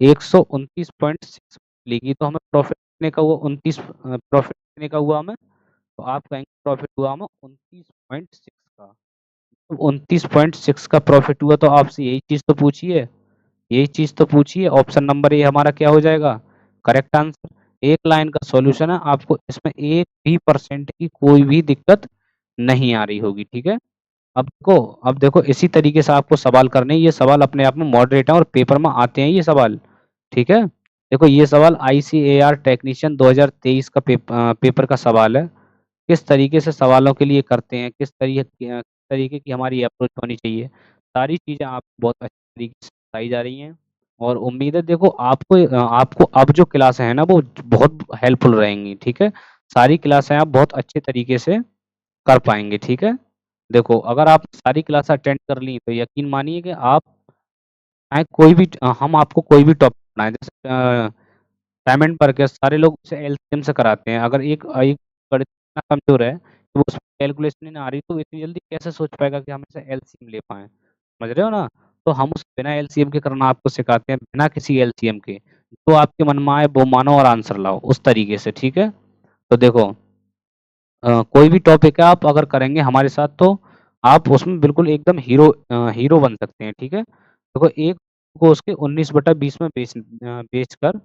129.6 मिलेगी, तो हमें प्रॉफिट कितने का हुआ, 29, प्रॉफिट कितने का हुआ हमें, तो आप कहेंगे प्रॉफिट हुआ हमें 29.6 का। तो 29.6 का प्रॉफिट हुआ तो आपसे यही चीज तो पूछिए, यही चीज तो पूछिए, ऑप्शन नंबर ए हमारा क्या हो जाएगा, करेक्ट आंसर। एक लाइन का सॉल्यूशन है, आपको इसमें एक भी परसेंट की कोई भी दिक्कत नहीं आ रही होगी, ठीक है। अब देखो इसी तरीके से आपको सवाल करने हैं, ये सवाल अपने आप में मॉडरेट है और पेपर में आते हैं ये सवाल, ठीक है। देखो ये सवाल आईसीएआर टेक्नीशियन 2023 का पेपर का सवाल है। किस तरीके से सवालों के लिए करते हैं, किस तरीके की हमारी अप्रोच होनी चाहिए, सारी चीज़ें आप बहुत अच्छी तरीके से बताई जा रही हैं, और उम्मीद है देखो आपको अब जो क्लासें हैं ना वो बहुत हेल्पफुल रहेंगी, ठीक है। सारी क्लासें आप बहुत अच्छे तरीके से कर पाएंगे, ठीक है। देखो अगर आप सारी क्लास अटेंड कर ली तो यकीन मानिए कि आप चाहे कोई भी हम आपको कोई भी टॉपिक पढ़ाएं, जैसे पेमेंट पर के सारे लोग उसे एलसीएम से कराते हैं, अगर एक एक गणित इतना कमजोर है कि वो उसमें कैलकुलेशन ही ना आ रही तो इतनी जल्दी कैसे सोच पाएगा कि हम इसे एलसीएम ले पाए, समझ रहे हो ना। तो हम उसे बिना एलसीएम के करना आपको सिखाते हैं, बिना किसी एलसीएम के, जो आपके मन में आए वो मानो और आंसर लाओ उस तरीके से, ठीक है। तो देखो कोई भी टॉपिक है आप अगर करेंगे हमारे साथ तो आप उसमें बिल्कुल एकदम हीरो बन सकते हैं, ठीक है। देखो एक को उसके 19/20 में बेचकर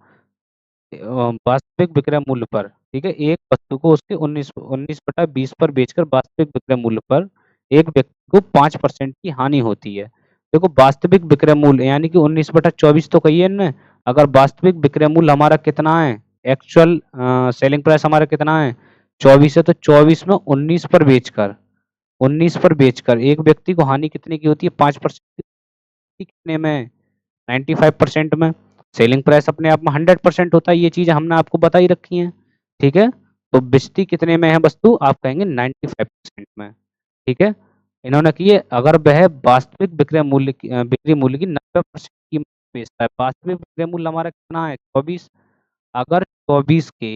वास्तविक विक्रय मूल्य पर, ठीक है, एक वस्तु को उसके 19/20 पर बेचकर वास्तविक विक्रय मूल्य पर एक व्यक्ति को 5% की हानि होती है। देखो वास्तविक विक्रय मूल्य यानी कि 19/24 तो कही है ना, अगर वास्तविक विक्रय मूल्य हमारा कितना है, एक्चुअल सेलिंग प्राइस हमारा कितना है, 24 है, तो 24 में 19 पर बेचकर एक व्यक्ति को हानि कितने की होती है, 5% कितने में, 95% में। सेलिंग प्राइस अपने आप में 100% होता है, ये चीज हमने आपको बता ही रखी है, ठीक है। तो बिस्ती कितने में है वस्तु, आप कहेंगे 95% में, ठीक है। इन्होंने किए अगर वह वास्तविक बिक्री मूल्य की 90% कीमत बेचता है, वास्तविक विक्रय मूल्य हमारा कितना है 24, अगर 24 के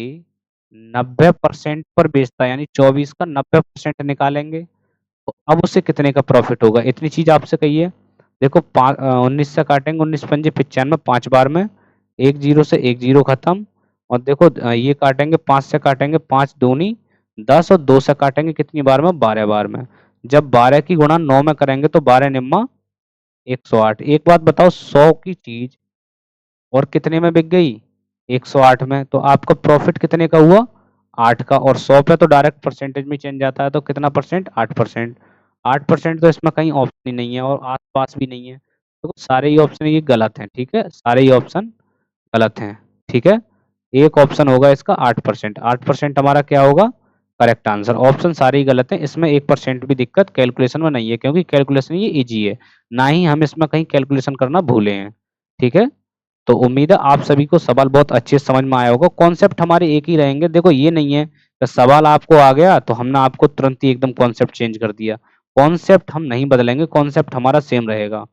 90% पर बेचता है यानी 24 का 90% निकालेंगे तो अब उससे कितने का प्रॉफिट होगा, इतनी चीज आपसे कही है। देखो 19 से काटेंगे, 19 पंजे 95, 5 बार में, एक जीरो से एक जीरो खत्म, और देखो ये काटेंगे 5 से काटेंगे, 5 दूनी 10 और 2 से काटेंगे कितनी बार में, 12 बार में, जब 12 की गुणा 9 में करेंगे तो 12 निम्मा 108। एक बात बताओ 100 की चीज और कितने में बिक गई, 108 में, तो आपका प्रॉफिट कितने का हुआ, 8 का, और 100 पे तो डायरेक्ट परसेंटेज में चेंज आता है, तो कितना परसेंट, 8%। 8% तो इसमें कहीं ऑप्शन ही नहीं है और आसपास भी नहीं है, तो सारे ही ऑप्शन ये गलत हैं, ठीक है, सारे ही ऑप्शन गलत हैं, ठीक है। एक ऑप्शन होगा इसका 8%, 8% हमारा क्या होगा, करेक्ट आंसर। ऑप्शन सारे ही गलत हैं, इसमें 1% भी दिक्कत कैलकुलेशन में नहीं है, क्योंकि कैलकुलेशन ये इजी है, ना ही हम इसमें कहीं कैलकुलेशन करना भूले हैं। ठीक है, तो उम्मीद है आप सभी को सवाल बहुत अच्छे से समझ में आया होगा। कॉन्सेप्ट हमारे एक ही रहेंगे। देखो ये नहीं है कि सवाल आपको आ गया तो हमने आपको तुरंत ही एकदम कॉन्सेप्ट चेंज कर दिया। कॉन्सेप्ट हम नहीं बदलेंगे, कॉन्सेप्ट हमारा सेम रहेगा।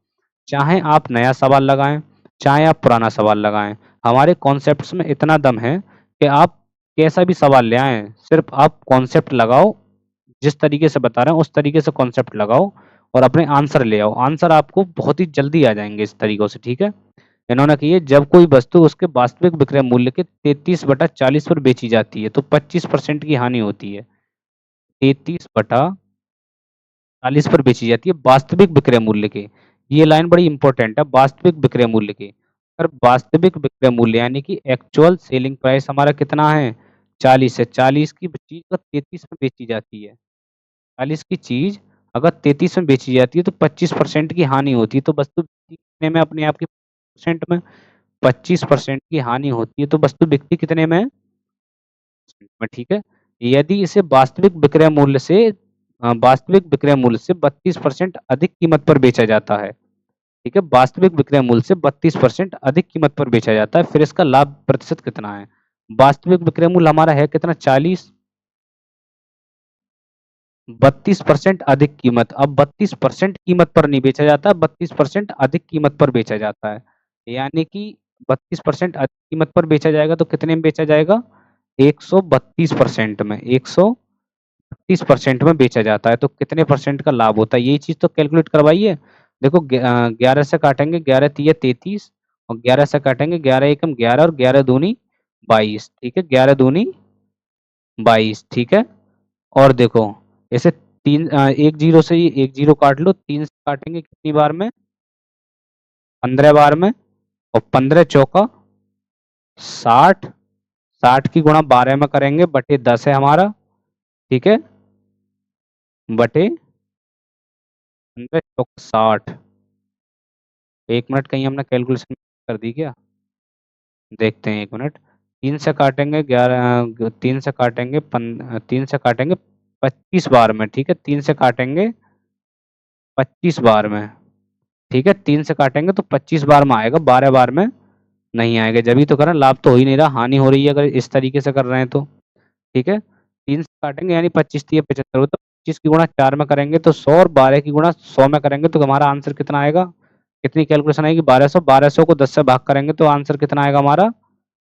चाहे आप नया सवाल लगाएं, चाहे आप पुराना सवाल लगाएं, हमारे कॉन्सेप्ट्स में इतना दम है कि आप कैसा भी सवाल ले आएं, सिर्फ आप कॉन्सेप्ट लगाओ, जिस तरीके से बता रहे हैं उस तरीके से कॉन्सेप्ट लगाओ और अपने आंसर ले आओ। आंसर आपको बहुत ही जल्दी आ जाएंगे इस तरीकों से। ठीक है, इन्होंने कही है जब कोई वस्तु उसके वास्तविक विक्रय मूल्य के 33/40 पर बेची जाती है तो 25% की हानि होती है। 33/40 पर बेची जाती है वास्तविक विक्रय मूल्य के। ये लाइन बड़ी इंपॉर्टेंट है, वास्तविक विक्रय मूल्य के। अगर वास्तविक विक्रय मूल्य यानी कि एक्चुअल सेलिंग प्राइस हमारा कितना है, 40 है, 40 की चीज अगर 33 में बेची जाती है, 40 की चीज अगर 33 में बेची जाती है तो 25% की हानि होती है। तो वस्तु बिकती कितने में अपने आप की परसेंट में, 25% की हानि होती है, तो वस्तु बिकती कितने में, में। ठीक है, यदि इसे वास्तविक विक्रय मूल्य से 32% अधिक कीमत पर बेचा जाता है। ठीक है, वास्तविक विक्रय मूल्य से 32% अधिक कीमत पर बेचा जाता है, फिर इसका लाभ प्रतिशत कितना है। वास्तविक विक्रय मूल्य हमारा है कितना, 40, 32% अधिक कीमत। अब 32% कीमत पर नहीं बेचा जाता, 32% अधिक कीमत पर बेचा जाता है, यानी कि 32% अधिक कीमत पर बेचा जाएगा तो कितने में बेचा जाएगा, 132% में, 132% में बेचा जाता है, तो कितने परसेंट का लाभ होता है, यही चीज तो कैलकुलेट करवाइए। देखो 11 से काटेंगे, 11 तिया 33, और 11 से काटेंगे, 11 एकम 11 और 11 दूनी 22। ठीक है, 11 दूनी 22। ठीक है, और देखो ऐसे एक जीरो से ही एक जीरो काट लो, 3 से काटेंगे कितनी बार में, 15 बार में, और 15 चौका 60, 60 की गुणा 12 में करेंगे, बटे 10 है हमारा। ठीक है, बटे 15 चौका 60। 1 मिनट, कहीं हमने कैलकुलेशन कर दी क्या, देखते हैं 1 मिनट। 3 से काटेंगे 11, 3 से काटेंगे 3 से काटेंगे 25 बार में। ठीक है, 3 से काटेंगे 25 बार में। ठीक है, 3 से काटेंगे तो 25 बार में आएगा, 12 बार में नहीं आएगा। जब ही तो करें, लाभ तो हो ही नहीं रहा, हानि हो रही है अगर इस तरीके से कर रहे हैं तो। ठीक है, 3 से काटेंगे यानी 25 तिया 75, तो 25 की गुणा 4 में करेंगे तो 100, और 12 की गुणा 100 में करेंगे तो हमारा आंसर कितना आएगा, कितनी कैलकुलेशन आएगी, 1200। 1200 को 10 से भाग करेंगे तो आंसर कितना आएगा हमारा,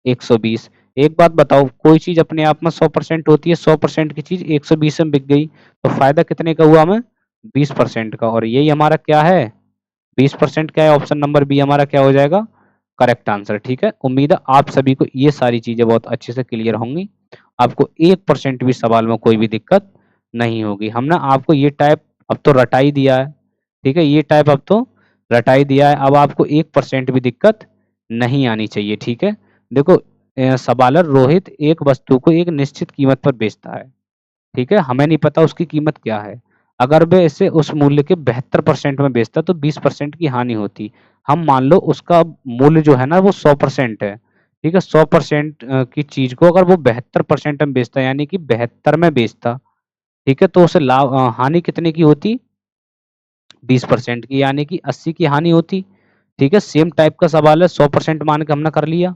120। एक बात बताओ, कोई चीज अपने आप में 100% होती है, 100% की चीज 120 में बिक गई तो फायदा कितने का हुआ हमें, 20% का, और यही हमारा क्या है, 20% क्या है, ऑप्शन नंबर बी हमारा क्या हो जाएगा, करेक्ट आंसर। ठीक है, उम्मीद है आप सभी को ये सारी चीजें बहुत अच्छे से क्लियर होंगी, आपको 1% भी सवाल में कोई भी दिक्कत नहीं होगी। हमने आपको ये टाइप अब तो रटा ही दिया है। ठीक है, ये टाइप अब तो रटा ही दिया है, अब आपको 1% भी दिक्कत नहीं आनी चाहिए। ठीक है, देखो सवालर रोहित एक वस्तु को एक निश्चित कीमत पर बेचता है। ठीक है, हमें नहीं पता उसकी कीमत क्या है, अगर वह इसे उस मूल्य के 72% में बेचता तो 20% की हानि होती। हम मान लो उसका मूल्य जो है ना वो 100% है। ठीक है, 100% की चीज को अगर वो 72% में बेचता यानी कि 72 में बेचता, ठीक है, तो उसे लाभ हानि कितने की होती, 20% की, यानी कि 80 की हानि होती। ठीक है, सेम टाइप का सवाल है, 100% मान के हमने कर लिया।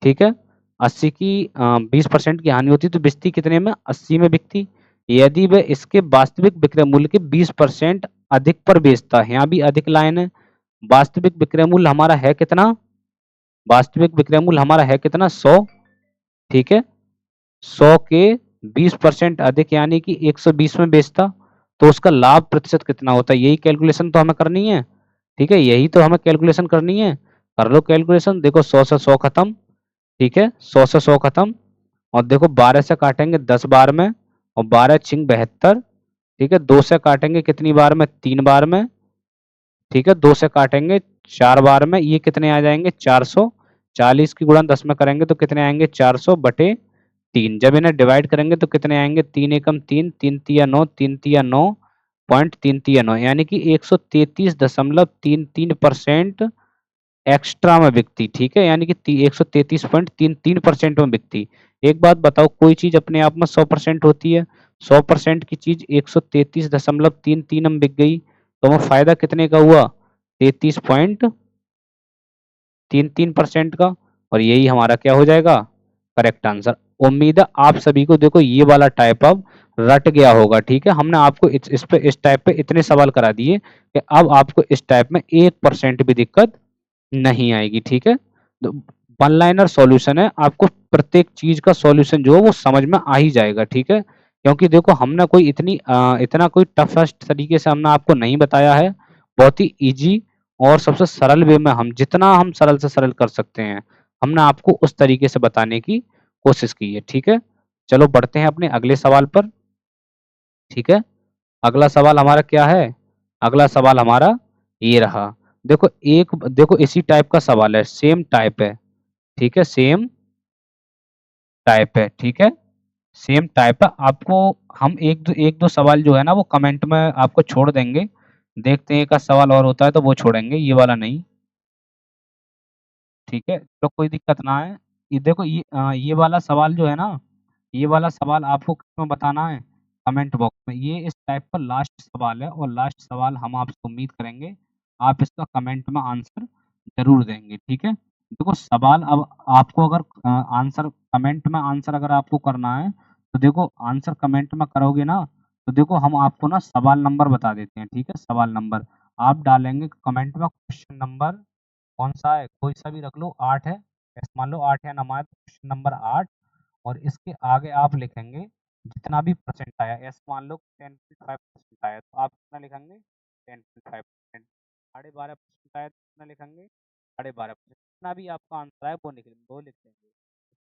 ठीक है, 80 की 20% की हानि होती तो बिकती कितने में, 80 में बिकती। यदि वह इसके वास्तविक विक्रय मूल्य के 20% अधिक पर बेचता है, यहाँ भी अधिक लाइन है, वास्तविक विक्रय मूल्य हमारा है कितना, वास्तविक विक्रय मूल्य हमारा है कितना, 100। ठीक है, 100 के 20% अधिक यानी कि 120 में बेचता तो उसका लाभ प्रतिशत कितना होता है, यही कैलकुलेशन तो हमें करनी है। ठीक है, यही तो हमें कैलकुलेशन करनी है, कर लो कैलकुलेशन। देखो 100 से 100 खत्म, ठीक है, 100 से 100 खत्म, और देखो 12 से काटेंगे 10 बार में, और 12 छिंग 72। ठीक है, 2 से काटेंगे कितनी बार में, 3 बार में। ठीक है, 2 से काटेंगे 4 बार में, ये कितने आ जाएंगे, 400। 40 की गुणा 10 में करेंगे तो कितने आएंगे, 400 बटे 3। जब इन्हें डिवाइड करेंगे तो कितने आएंगे, 3 एकम 3, 3 तिया 9, 3 तिया 9, 3 तिया 9, यानी कि 133.33% एक्स्ट्रा में बिकती, ठीक है, यानी कि 133.33% में बिकती। एक बात बताओ, कोई चीज अपने आप में 100% होती है? 100% की चीज 133.33 में बिक गई तो हमें फायदा कितने का हुआ? 33.33% का। और यही हमारा क्या हो जाएगा? Correct answer. उम्मीद है आप सभी को देखो ये वाला टाइप अब रट गया होगा, ठीक है। हमने आपको इस टाइप पे इतने सवाल करा दिए कि अब आपको इस टाइप में 1% भी दिक्कत नहीं आएगी, ठीक है। तो वन लाइनर सॉल्यूशन है, आपको प्रत्येक चीज का सॉल्यूशन जो है वो समझ में आ ही जाएगा, ठीक है। क्योंकि देखो हमने कोई इतना कोई टफेस्ट तरीके से हमने आपको नहीं बताया है, बहुत ही इजी और सबसे सरल वे में, हम जितना हम सरल से सरल कर सकते हैं हमने आपको उस तरीके से बताने की कोशिश की है, ठीक है। चलो बढ़ते हैं अपने अगले सवाल पर, ठीक है। अगला सवाल हमारा क्या है? अगला सवाल हमारा ये रहा। देखो इसी टाइप का सवाल है, सेम टाइप है, ठीक है, सेम टाइप है, ठीक है, सेम टाइप है। आपको हम एक दो सवाल जो है ना वो कमेंट में आपको छोड़ देंगे, देखते हैं एक आध सवाल और होता है तो वो छोड़ेंगे, ये वाला नहीं, ठीक है। तो कोई दिक्कत ना है। ये देखो ये वाला सवाल जो है ना, ये वाला सवाल आपको किसमें बताना है? कमेंट बॉक्स में। ये इस टाइप का लास्ट सवाल है और लास्ट सवाल हम आपसे उम्मीद करेंगे आप इसका कमेंट में आंसर जरूर देंगे, ठीक है। देखो सवाल अब आपको अगर आंसर कमेंट में आंसर अगर आपको करना है तो देखो आंसर कमेंट में करोगे ना तो देखो हम आपको ना सवाल नंबर बता देते हैं, ठीक है। सवाल नंबर आप डालेंगे कमेंट में, क्वेश्चन नंबर कौन सा है, कोई सा भी रख लो, 8 है, ऐसे मान लो 8 या 9 आया तो क्वेश्चन नंबर 8, और इसके आगे आप लिखेंगे जितना भी परसेंट आया, ऐसे मान लो 10.5% आया तो आप कितना लिखेंगे? 10.5%। 12.5% आया तो कितना लिखेंगे? 12.5%। जितना भी आपका आंसर आया वो लिख देंगे।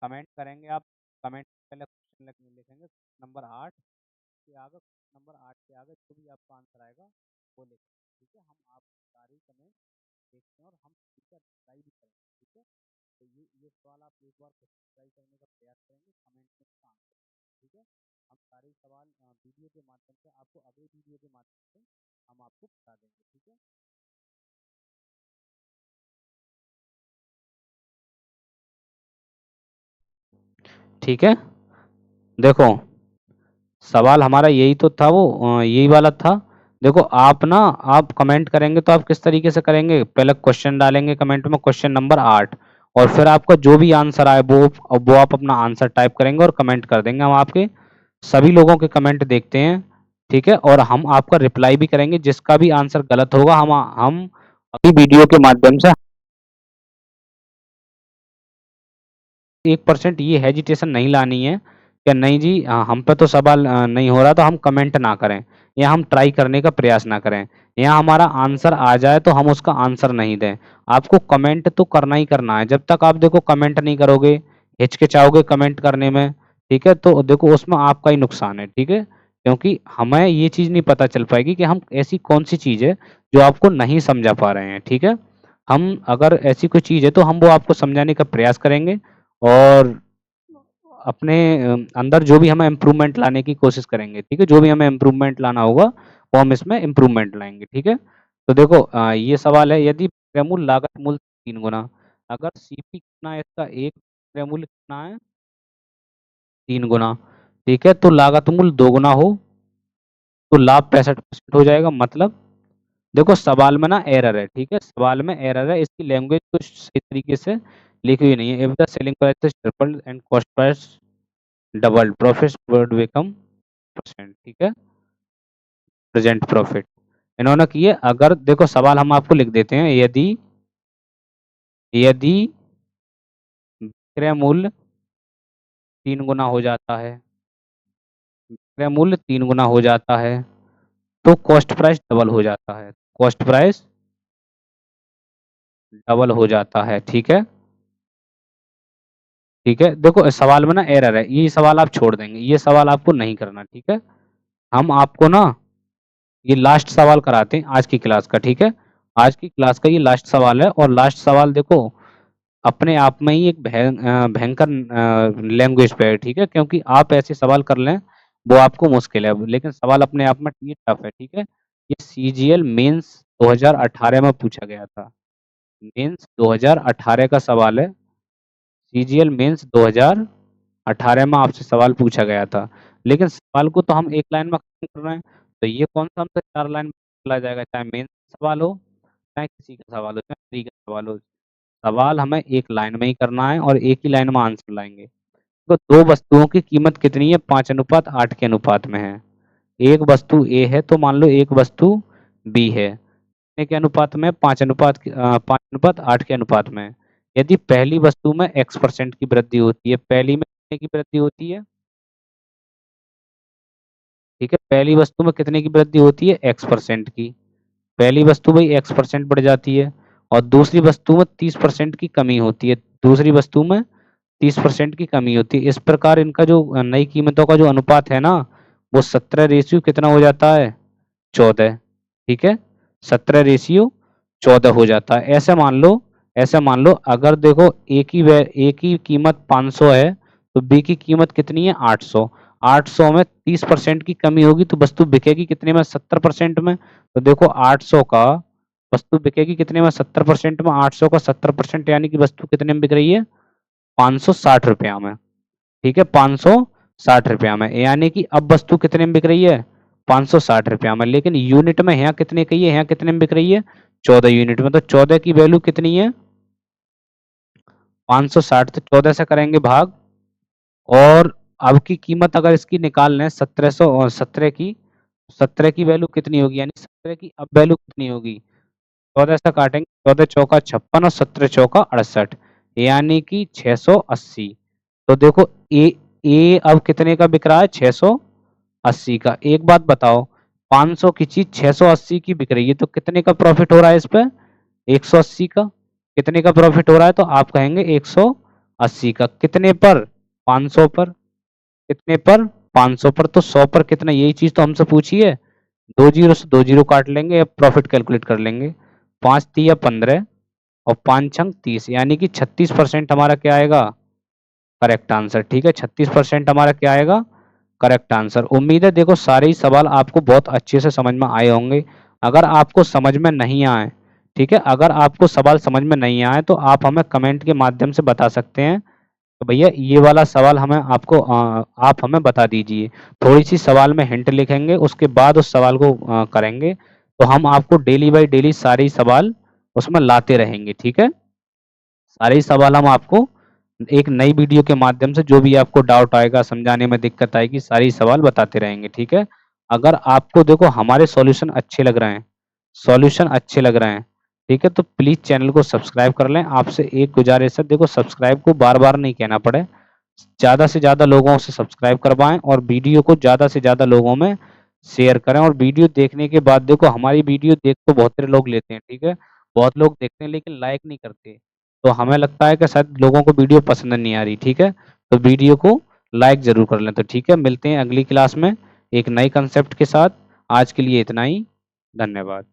कमेंट करेंगे आप, कमेंट पहले क्वेश्चन लिखेंगे नंबर 8 के आगे, नंबर 8 के आगे जो भी आपका आंसर आएगा वो लिखेंगे, ठीक है। हम आपको सारी कमेंट देखते हैं और हम इसका ट्राई भी करेंगे, ठीक है। तो ये सवाल आप एक बार ट्राई करने का प्रयास करेंगे, कमेंट में इसका आंसर, ठीक है। हम सारे सवाल वीडियो के माध्यम से आपको अगले वीडियो के माध्यम से हम आपको बता देंगे, ठीक है। ठीक है, देखो सवाल हमारा यही तो था, वो यही वाला था। देखो आप कमेंट करेंगे तो आप किस तरीके से करेंगे? पहले क्वेश्चन डालेंगे कमेंट में, क्वेश्चन नंबर 8, और फिर आपका जो भी आंसर आए वो आप अपना आंसर टाइप करेंगे और कमेंट कर देंगे। हम आपके सभी लोगों के कमेंट देखते हैं, ठीक है, और हम आपका रिप्लाई भी करेंगे। जिसका भी आंसर गलत होगा हम अभी वीडियो के माध्यम से 1% ये हेजिटेशन नहीं लानी है कि नहीं जी हम पे तो सवाल नहीं हो रहा तो हम कमेंट ना करें या हम ट्राई करने का प्रयास ना करें, या हमारा आंसर आ जाए तो हम उसका आंसर नहीं दें। आपको कमेंट तो करना ही करना है। जब तक आप देखो कमेंट नहीं करोगे, हिचकिचाओगे कमेंट करने में, ठीक है, तो देखो उसमें आपका ही नुकसान है, ठीक है। क्योंकि हमें ये चीज़ नहीं पता चल पाएगी कि हम ऐसी कौन सी चीज़ है जो आपको नहीं समझा पा रहे हैं, ठीक है। हम अगर ऐसी कोई चीज़ है तो हम वो आपको समझाने का प्रयास करेंगे और अपने अंदर जो भी हमें इम्प्रूवमेंट लाने की कोशिश करेंगे, ठीक है। जो भी हमें इम्प्रूवमेंट लाना होगा वो हम इसमें इम्प्रूवमेंट लाएंगे, ठीक है। तो देखो ये सवाल है, यदि विक्रयमूल्य लागत मूल्य 3 गुना, अगर सीपी कितना है इसका, एक विक्रयमूल्य कितना है? 3 गुना, ठीक है। तो लागत मूल्य 2 गुना हो तो लाभ 65% हो जाएगा। मतलब देखो सवाल में ना एरर है, ठीक है, सवाल में एरर है, इसकी लैंग्वेज तो सही तरीके से लिखी हुई नहीं है। If the selling price is triple and cost price double, profit would become percent, ठीक है, प्रेजेंट प्रॉफिट इन्होंने किए। अगर देखो सवाल हम आपको लिख देते हैं, यदि यदि विक्रय मूल्य 3 गुना हो जाता है, विक्रय मूल्य 3 गुना हो जाता है तो कॉस्ट प्राइस डबल हो जाता है, कॉस्ट प्राइस डबल हो जाता है, ठीक है। ठीक है, देखो इस सवाल में ना एरर है, ये सवाल आप छोड़ देंगे, ये सवाल आपको नहीं करना, ठीक है। हम आपको ना ये लास्ट सवाल कराते हैं आज की क्लास का, ठीक है। आज की क्लास का ये लास्ट सवाल है, और लास्ट सवाल देखो अपने आप में ही एक भयंकर लैंग्वेज पे है, ठीक है। क्योंकि आप ऐसे सवाल कर लें वो आपको मुश्किल है, लेकिन सवाल अपने आप में ये टफ है, ठीक है। ये सीजीएल मेंस 2018 में पूछा गया था, मेंस 2018 का सवाल है। सीजीएल मेंस 2018 में आपसे सवाल पूछा गया था, लेकिन सवाल को तो हम एक लाइन में खत्म कर रहे हैं, तो ये कौन सा हमसे 4 लाइन में बोला जाएगा, चाहे मेंस का सवाल हो, चाहे किसी का सवाल हो, चाहे प्री का सवाल हो। सवाल हमें एक लाइन में ही करना है और एक ही लाइन में आंसर लाएंगे। तो दो वस्तुओं की कीमत कितनी है, 5:8 के अनुपात में है। एक वस्तु ए है तो मान लो एक वस्तु बी है, कितने के अनुपात में, 5:8 के अनुपात में है। यदि पहली वस्तु में x% की वृद्धि होती है, पहली में कितने की वृद्धि होती है, ठीक है, पहली वस्तु में कितने की वृद्धि होती है, x% की, पहली वस्तु भाई x% बढ़ जाती है, और दूसरी वस्तु में 30% की कमी होती है, दूसरी वस्तु में 30% की कमी होती है। इस प्रकार इनका जो नई कीमतों का जो अनुपात है ना, वो 17 कितना हो जाता है, 14, ठीक है, 17:14 हो जाता है। ऐसे मान लो अगर देखो ए की कीमत 500 है, तो बी की कीमत कितनी है, 800। 800 में 30% की कमी होगी तो वस्तु बिकेगी कितने में, 70% में। तो देखो 800 का वस्तु बिकेगी कितने में, 70% में। 800 का 70% यानी कि वस्तु कितने में बिक रही है, 560 रुपया में, ठीक है, 560 रुपया में, यानी कि अब वस्तु कितने में बिक रही है, 560 रुपया में। लेकिन यूनिट में यहाँ कितने की है, यहाँ कितने में बिक रही है, 14 यूनिट में। तो 14 की वैल्यू कितनी है, 560, तो 14 से करेंगे भाग, और अब की कीमत अगर इसकी निकाल लें 1700 और 17 की वैल्यू कितनी होगी, यानी 17 की अब वैल्यू कितनी होगी, 14 से काटेंगे, 14 चौका 56 और 17 चौका 68, यानी कि 680। तो देखो ए अब कितने का बिक रहा है, 680 का। एक बात बताओ, 500 की चीज 680 की बिक रही है, तो कितने का प्रॉफिट हो रहा है इस पे, 180 का। कितने का प्रॉफिट हो रहा है, तो आप कहेंगे 180 का। कितने पर, 500 पर। कितने पर, 500 पर। तो 100 पर कितना, यही चीज तो हमसे पूछी है। दो जीरो से दो जीरो काट लेंगे या प्रॉफिट कैलकुलेट कर लेंगे, 5 तिया 15 और 5 छंग 30, यानी कि 36% हमारा क्या आएगा, करेक्ट आंसर, ठीक है, 36% हमारा क्या आएगा, करेक्ट आंसर। उम्मीद है देखो सारे ही सवाल आपको बहुत अच्छे से समझ में आए होंगे। अगर आपको समझ में नहीं आए, ठीक है, अगर आपको सवाल समझ में नहीं आए तो आप हमें कमेंट के माध्यम से बता सकते हैं, तो भैया ये वाला सवाल हमें आप हमें बता दीजिए। थोड़ी सी सवाल में हिंट लिखेंगे, उसके बाद उस सवाल को करेंगे। तो हम आपको डेली बाई डेली सारे ही सवाल उसमें लाते रहेंगे, ठीक है। सारे ही सवाल हम आपको एक नई वीडियो के माध्यम से, जो भी आपको डाउट आएगा, समझाने में दिक्कत आएगी, सारी सवाल बताते रहेंगे, ठीक है। अगर आपको देखो हमारे सॉल्यूशन अच्छे लग रहे हैं, सॉल्यूशन अच्छे लग रहे हैं, ठीक है, तो प्लीज चैनल को सब्सक्राइब कर लें। आपसे एक गुजारिश है, देखो सब्सक्राइब को बार बार नहीं कहना पड़े, ज्यादा से ज्यादा लोगों से सब्सक्राइब करवाएं और वीडियो को ज्यादा से ज्यादा लोगों में शेयर करें। और वीडियो देखने के बाद देखो हमारी वीडियो देख तो बहुत सारे लोग लेते हैं, ठीक है, बहुत लोग देखते हैं लेकिन लाइक नहीं करते, तो हमें लगता है कि शायद लोगों को वीडियो पसंद नहीं आ रही, ठीक है। तो वीडियो को लाइक जरूर कर लें। तो ठीक है, मिलते हैं अगली क्लास में एक नए कंसेप्ट के साथ। आज के लिए इतना ही, धन्यवाद।